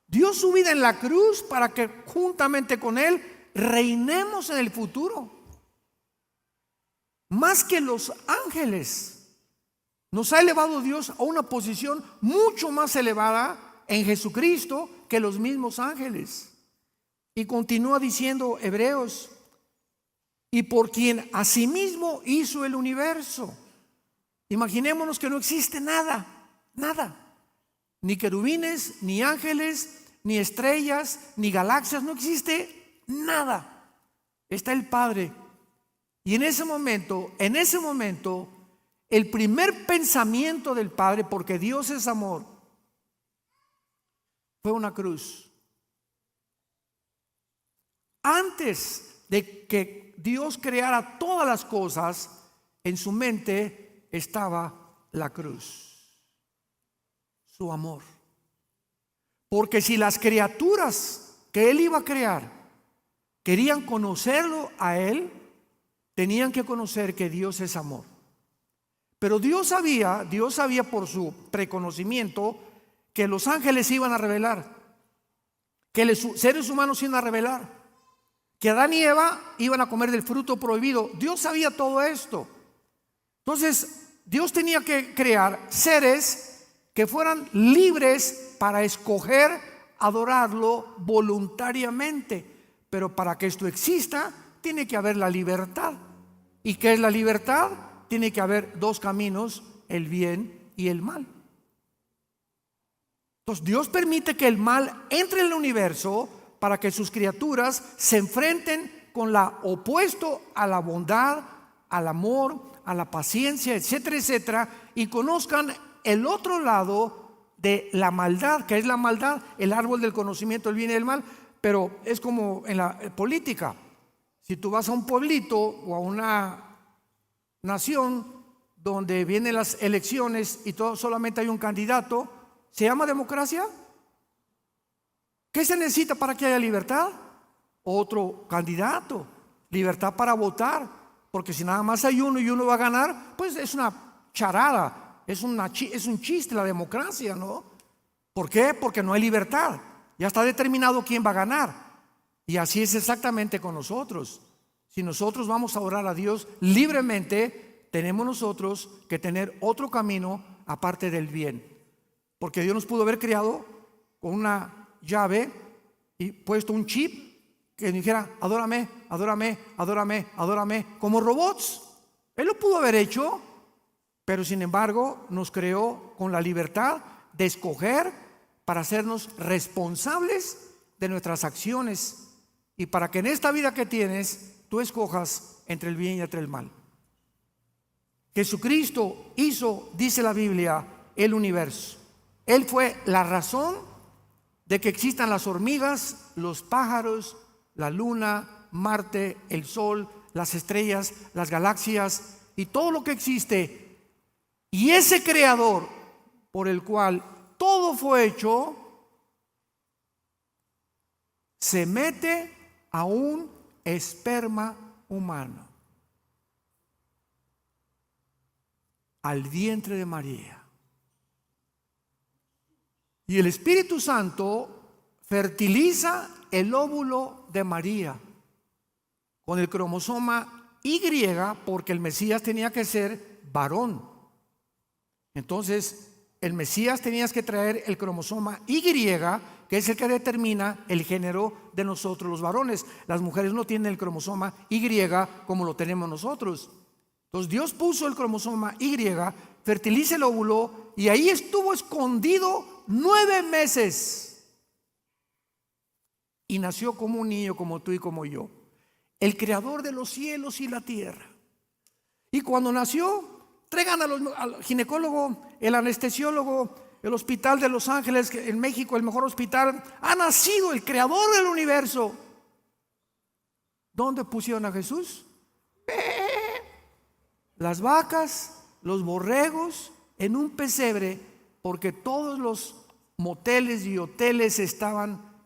Dio su vida en la cruz para que juntamente con Él reinemos en el futuro. Más que los ángeles, nos ha elevado Dios a una posición mucho más elevada en Jesucristo que los mismos ángeles. Y continúa diciendo Hebreos, y por quien asimismo hizo el universo. Imaginémonos que no existe nada, nada. Ni querubines, ni ángeles, ni estrellas, ni galaxias, no existe nada. Está el Padre. Y en ese momento, el primer pensamiento del Padre, porque Dios es amor, fue una cruz. Antes de que Dios creara todas las cosas, en su mente estaba la cruz, su amor. Porque si las criaturas que Él iba a crear querían conocerlo a Él, tenían que conocer que Dios es amor. Pero Dios sabía por su preconocimiento que los ángeles se iban a rebelar, que los seres humanos se iban a rebelar, que Adán y Eva iban a comer del fruto prohibido. Dios sabía todo esto. Entonces, Dios tenía que crear seres que fueran libres para escoger adorarlo voluntariamente. Pero para que esto exista, tiene que haber la libertad. ¿Y qué es la libertad? Tiene que haber dos caminos, el bien y el mal. Entonces, Dios permite que el mal entre en el universo para que sus criaturas se enfrenten con la opuesto a la bondad, al amor, a la paciencia, etcétera, etcétera, y conozcan el otro lado de la maldad, que es la maldad, el árbol del conocimiento del bien y del mal. Pero es como en la política. Si tú vas a un pueblito o a una nación donde vienen las elecciones y solamente hay un candidato, ¿se llama democracia? ¿Qué se necesita para que haya libertad? Otro candidato, libertad para votar, porque si nada más hay uno y uno va a ganar, pues es una charada, es un chiste la democracia, ¿no? ¿Por qué? Porque no hay libertad, ya está determinado quién va a ganar. Y así es exactamente con nosotros. Si nosotros vamos a orar a Dios libremente, tenemos nosotros que tener otro camino aparte del bien, porque Dios nos pudo haber creado con una llave y puesto un chip que dijera adórame, adórame, adórame, adórame, como robots. Él lo pudo haber hecho, pero sin embargo nos creó con la libertad de escoger para hacernos responsables de nuestras acciones y para que en esta vida que tienes tú escojas entre el bien y entre el mal. Jesucristo hizo, dice la Biblia, el universo. Él fue la razón de que existan las hormigas, los pájaros, la luna, Marte, el sol, las estrellas, las galaxias y todo lo que existe. Y ese creador por el cual todo fue hecho, se mete a un esperma humano, al vientre de María. Y el Espíritu Santo fertiliza el óvulo de María con el cromosoma Y, porque el Mesías tenía que ser varón. Entonces, el Mesías tenía que traer el cromosoma Y, que es el que determina el género de nosotros los varones. Las mujeres no tienen el cromosoma Y como lo tenemos nosotros. Entonces Dios puso el cromosoma Y, fertiliza el óvulo, y ahí estuvo escondido 9 meses. Y nació como un niño, como tú y como yo. El creador de los cielos y la tierra. Y cuando nació, traigan al ginecólogo, el anestesiólogo, el hospital de Los Ángeles, en México, el mejor hospital. Ha nacido el creador del universo. ¿Dónde pusieron a Jesús? Las vacas, los borregos, en un pesebre, porque todos los moteles y hoteles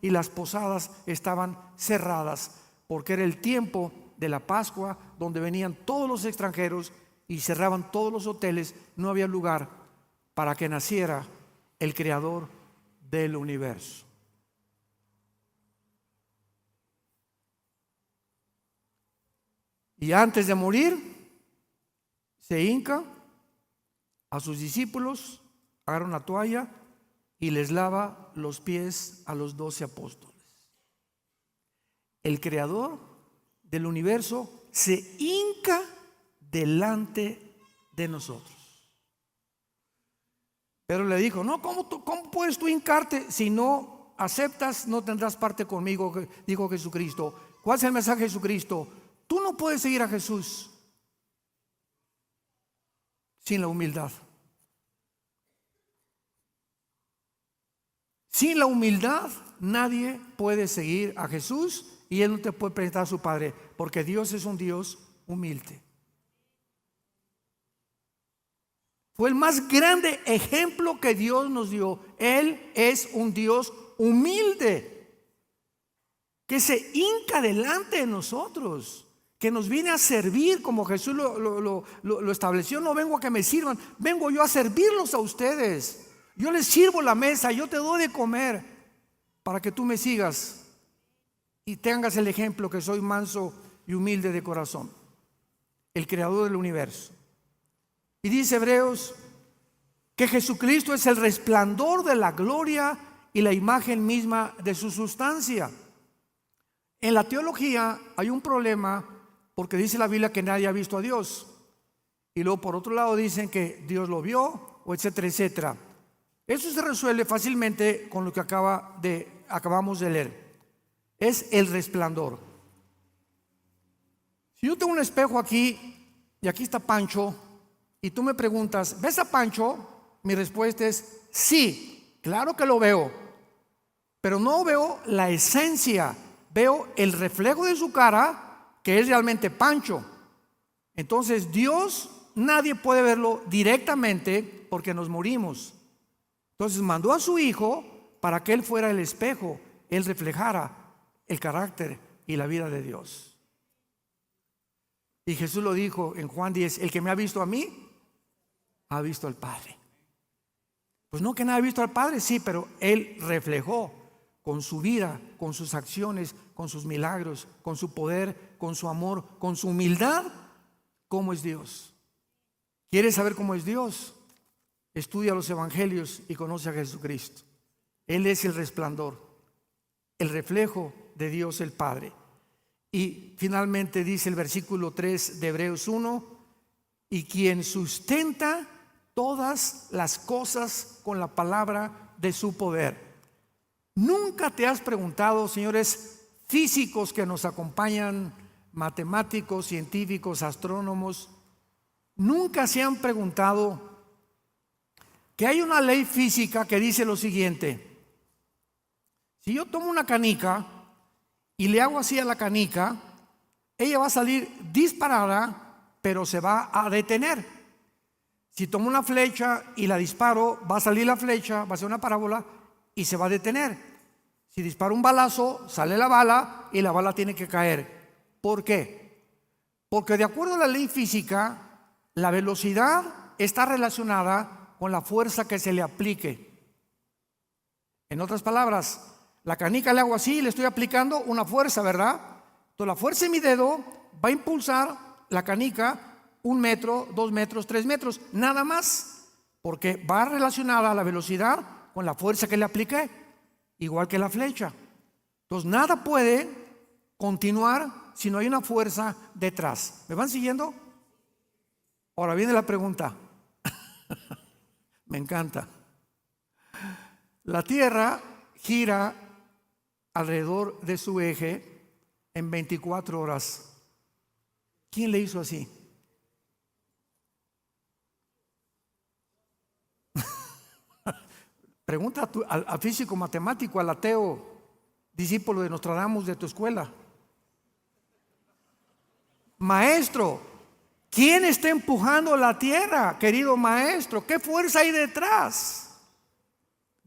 y las posadas estaban cerradas, porque era el tiempo de la Pascua, donde venían todos los extranjeros y cerraban todos los hoteles. No había lugar para que naciera el creador del universo. Y antes de morir, se hinca a sus discípulos, agarra una toalla y les lava los pies a los 12 apóstoles. El creador del universo se hinca delante de nosotros. Pero le dijo: no, ¿cómo puedes tú hincarte? Si no aceptas, no tendrás parte conmigo, dijo Jesucristo. ¿Cuál es el mensaje de Jesucristo? Tú no puedes seguir a Jesús sin la humildad. Sin la humildad nadie puede seguir a Jesús, y Él no te puede presentar a su Padre, porque Dios es un Dios humilde. Fue el más grande ejemplo que Dios nos dio. Él es un Dios humilde, que se hinca delante de nosotros, que nos viene a servir como Jesús lo estableció. No vengo a que me sirvan, vengo yo a servirlos a ustedes. Yo les sirvo la mesa, yo te doy de comer para que tú me sigas y tengas el ejemplo que soy manso y humilde de corazón. El creador del universo. Y dice Hebreos que Jesucristo es el resplandor de la gloria y la imagen misma de su sustancia. En la teología hay un problema, porque dice la Biblia que nadie ha visto a Dios, y luego por otro lado dicen que Dios lo vio, o etcétera, etcétera. Eso se resuelve fácilmente con lo que acabamos de leer. Es el resplandor. Si yo tengo un espejo aquí y aquí está Pancho, y tú me preguntas: ¿ves a Pancho? Mi respuesta es sí, claro que lo veo, pero no veo la esencia, veo el reflejo de su cara, que es realmente Pancho. Entonces Dios, nadie puede verlo directamente porque nos morimos. Entonces mandó a su Hijo para que Él fuera el espejo, Él reflejara el carácter y la vida de Dios. Y Jesús lo dijo en Juan 10: el que me ha visto a mí, ha visto al Padre. Pues no que nadie ha visto al Padre, sí, pero Él reflejó con su vida, con sus acciones, con sus milagros, con su poder, con su amor, con su humildad, cómo es Dios. ¿Quieres saber cómo es Dios? Estudia los evangelios y conoce a Jesucristo. Él es el resplandor, el reflejo de Dios el Padre. Y finalmente dice el versículo 3 de Hebreos 1: y quien sustenta todas las cosas con la palabra de su poder. ¿Nunca te has preguntado, señores físicos que nos acompañan, matemáticos, científicos, astrónomos, nunca se han preguntado que hay una ley física que dice lo siguiente: si yo tomo una canica y le hago así a la canica, ella va a salir disparada, pero se va a detener. Si tomo una flecha y la disparo, va a salir la flecha, va a ser una parábola y se va a detener. Si disparo un balazo, sale la bala y la bala tiene que caer. ¿Por qué? Porque de acuerdo a la ley física, la velocidad está relacionada con la fuerza que se le aplique. En otras palabras, la canica le hago así y le estoy aplicando una fuerza, ¿verdad? Entonces la fuerza en mi dedo va a impulsar la canica 1 metro, 2 metros, 3 metros, nada más, porque va relacionada a la velocidad con la fuerza que le apliqué, igual que la flecha. Entonces nada puede continuar si no hay una fuerza detrás. ¿Me van siguiendo? Ahora viene la pregunta. Me encanta. La Tierra gira alrededor de su eje en 24 horas. ¿Quién le hizo así? Pregunta al físico matemático, al ateo, discípulo de Nostradamus de tu escuela. Maestro, ¿quién está empujando la tierra, querido maestro? ¿Qué fuerza hay detrás?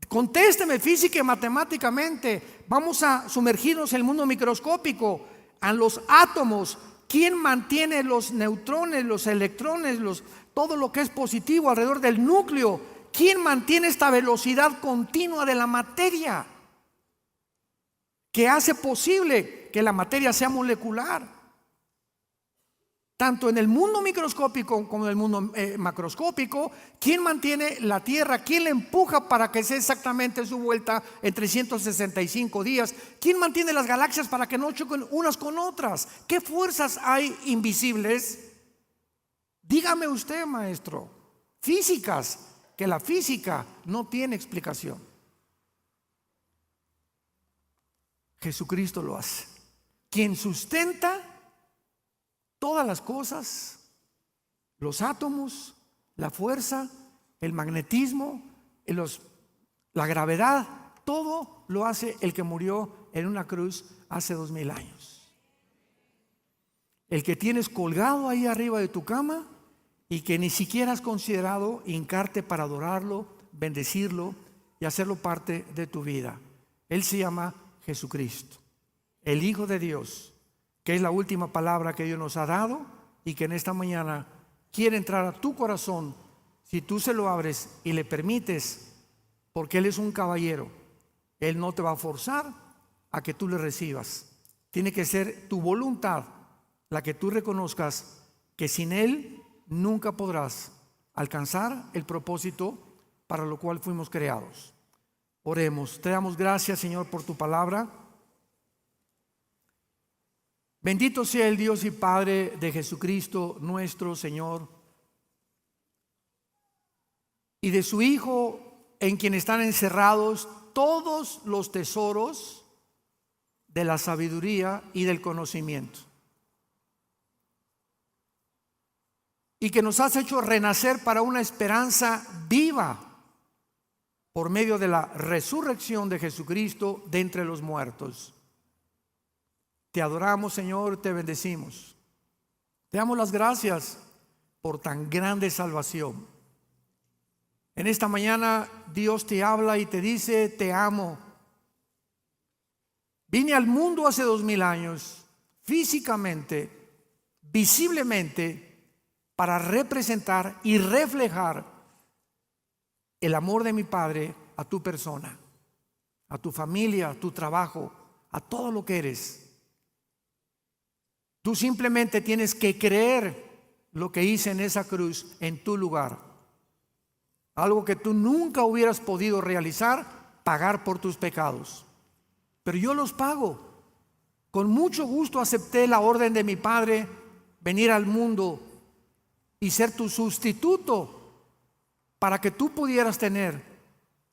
Contésteme física y matemáticamente. Vamos a sumergirnos en el mundo microscópico, a los átomos. ¿Quién mantiene los neutrones, los electrones, todo lo que es positivo alrededor del núcleo? ¿Quién mantiene esta velocidad continua de la materia que hace posible que la materia sea molecular? Tanto en el mundo microscópico como en el mundo macroscópico, ¿quién mantiene la Tierra? ¿Quién la empuja para que sea exactamente su vuelta en 365 días? ¿Quién mantiene las galaxias para que no choquen unas con otras? ¿Qué fuerzas hay invisibles? Dígame usted, maestro. Físicas, que la física no tiene explicación. Jesucristo lo hace. Quien sustenta todas las cosas, los átomos, la fuerza, el magnetismo, la gravedad, todo lo hace el que murió en una cruz hace 2000 años. El que tienes colgado ahí arriba de tu cama y que ni siquiera has considerado hincarte para adorarlo, bendecirlo y hacerlo parte de tu vida. Él se llama Jesucristo, el Hijo de Dios, que es la última palabra que Dios nos ha dado y que en esta mañana quiere entrar a tu corazón si tú se lo abres y le permites, porque Él es un caballero. Él no te va a forzar a que tú le recibas. Tiene que ser tu voluntad la que tú reconozcas que sin Él nunca podrás alcanzar el propósito para lo cual fuimos creados. Oremos. Te damos gracias, Señor, por tu palabra. Bendito sea el Dios y Padre de Jesucristo nuestro Señor y de su Hijo, en quien están encerrados todos los tesoros de la sabiduría y del conocimiento, y que nos has hecho renacer para una esperanza viva por medio de la resurrección de Jesucristo de entre los muertos. Te adoramos, Señor, te bendecimos. Te damos las gracias por tan grande salvación. En esta mañana Dios te habla y te dice: te amo. Vine al mundo hace 2000 años, físicamente, visiblemente, para representar y reflejar el amor de mi Padre a tu persona, a tu familia, a tu trabajo, a todo lo que eres. Tú simplemente tienes que creer lo que hice en esa cruz en tu lugar. Algo que tú nunca hubieras podido realizar, pagar por tus pecados. Pero yo los pago. Con mucho gusto acepté la orden de mi Padre, venir al mundo y ser tu sustituto para que tú pudieras tener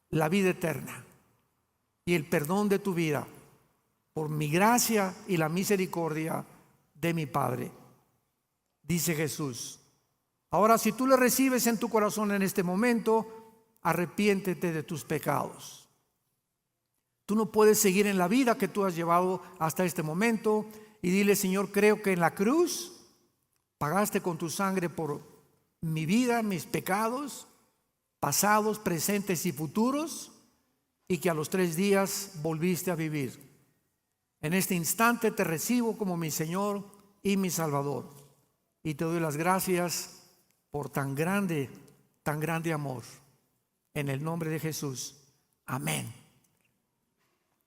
la vida eterna y el perdón de tu vida por mi gracia y la misericordia de mi Padre. Dice Jesús. Ahora, si tú le recibes en tu corazón en este momento, arrepiéntete de tus pecados. Tú no puedes seguir en la vida que tú has llevado hasta este momento y dile: Señor, creo que en la cruz pagaste con tu sangre por mi vida, mis pecados, pasados, presentes y futuros, y que a los 3 días volviste a vivir. En este instante te recibo como mi Señor y mi Salvador. Y te doy las gracias por tan grande amor. En el nombre de Jesús. Amén.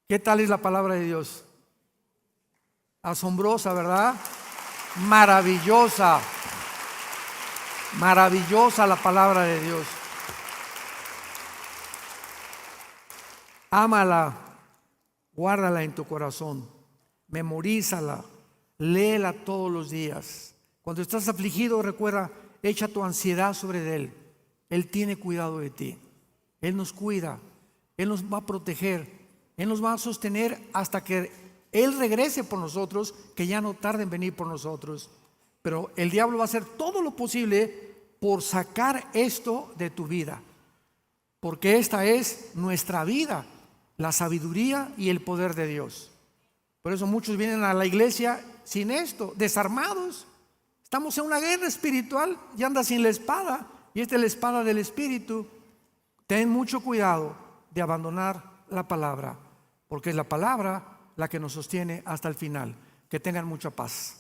¿Qué tal es la palabra de Dios? Asombrosa, ¿verdad? Maravillosa. Maravillosa la palabra de Dios. Ámala, guárdala en tu corazón, memorízala, léela todos los días. Cuando estás afligido, recuerda, echa tu ansiedad sobre Él. Él tiene cuidado de ti. Él nos cuida, Él nos va a proteger, Él nos va a sostener hasta que Él regrese por nosotros, que ya no tarde en venir por nosotros. Pero el diablo va a hacer todo lo posible por sacar esto de tu vida, porque esta es nuestra vida, la sabiduría y el poder de Dios. Por eso muchos vienen a la iglesia sin esto, desarmados. Estamos en una guerra espiritual y andas sin la espada, y esta es la espada del Espíritu. Ten mucho cuidado de abandonar la palabra, porque es la palabra la que nos sostiene hasta el final. Que tengan mucha paz.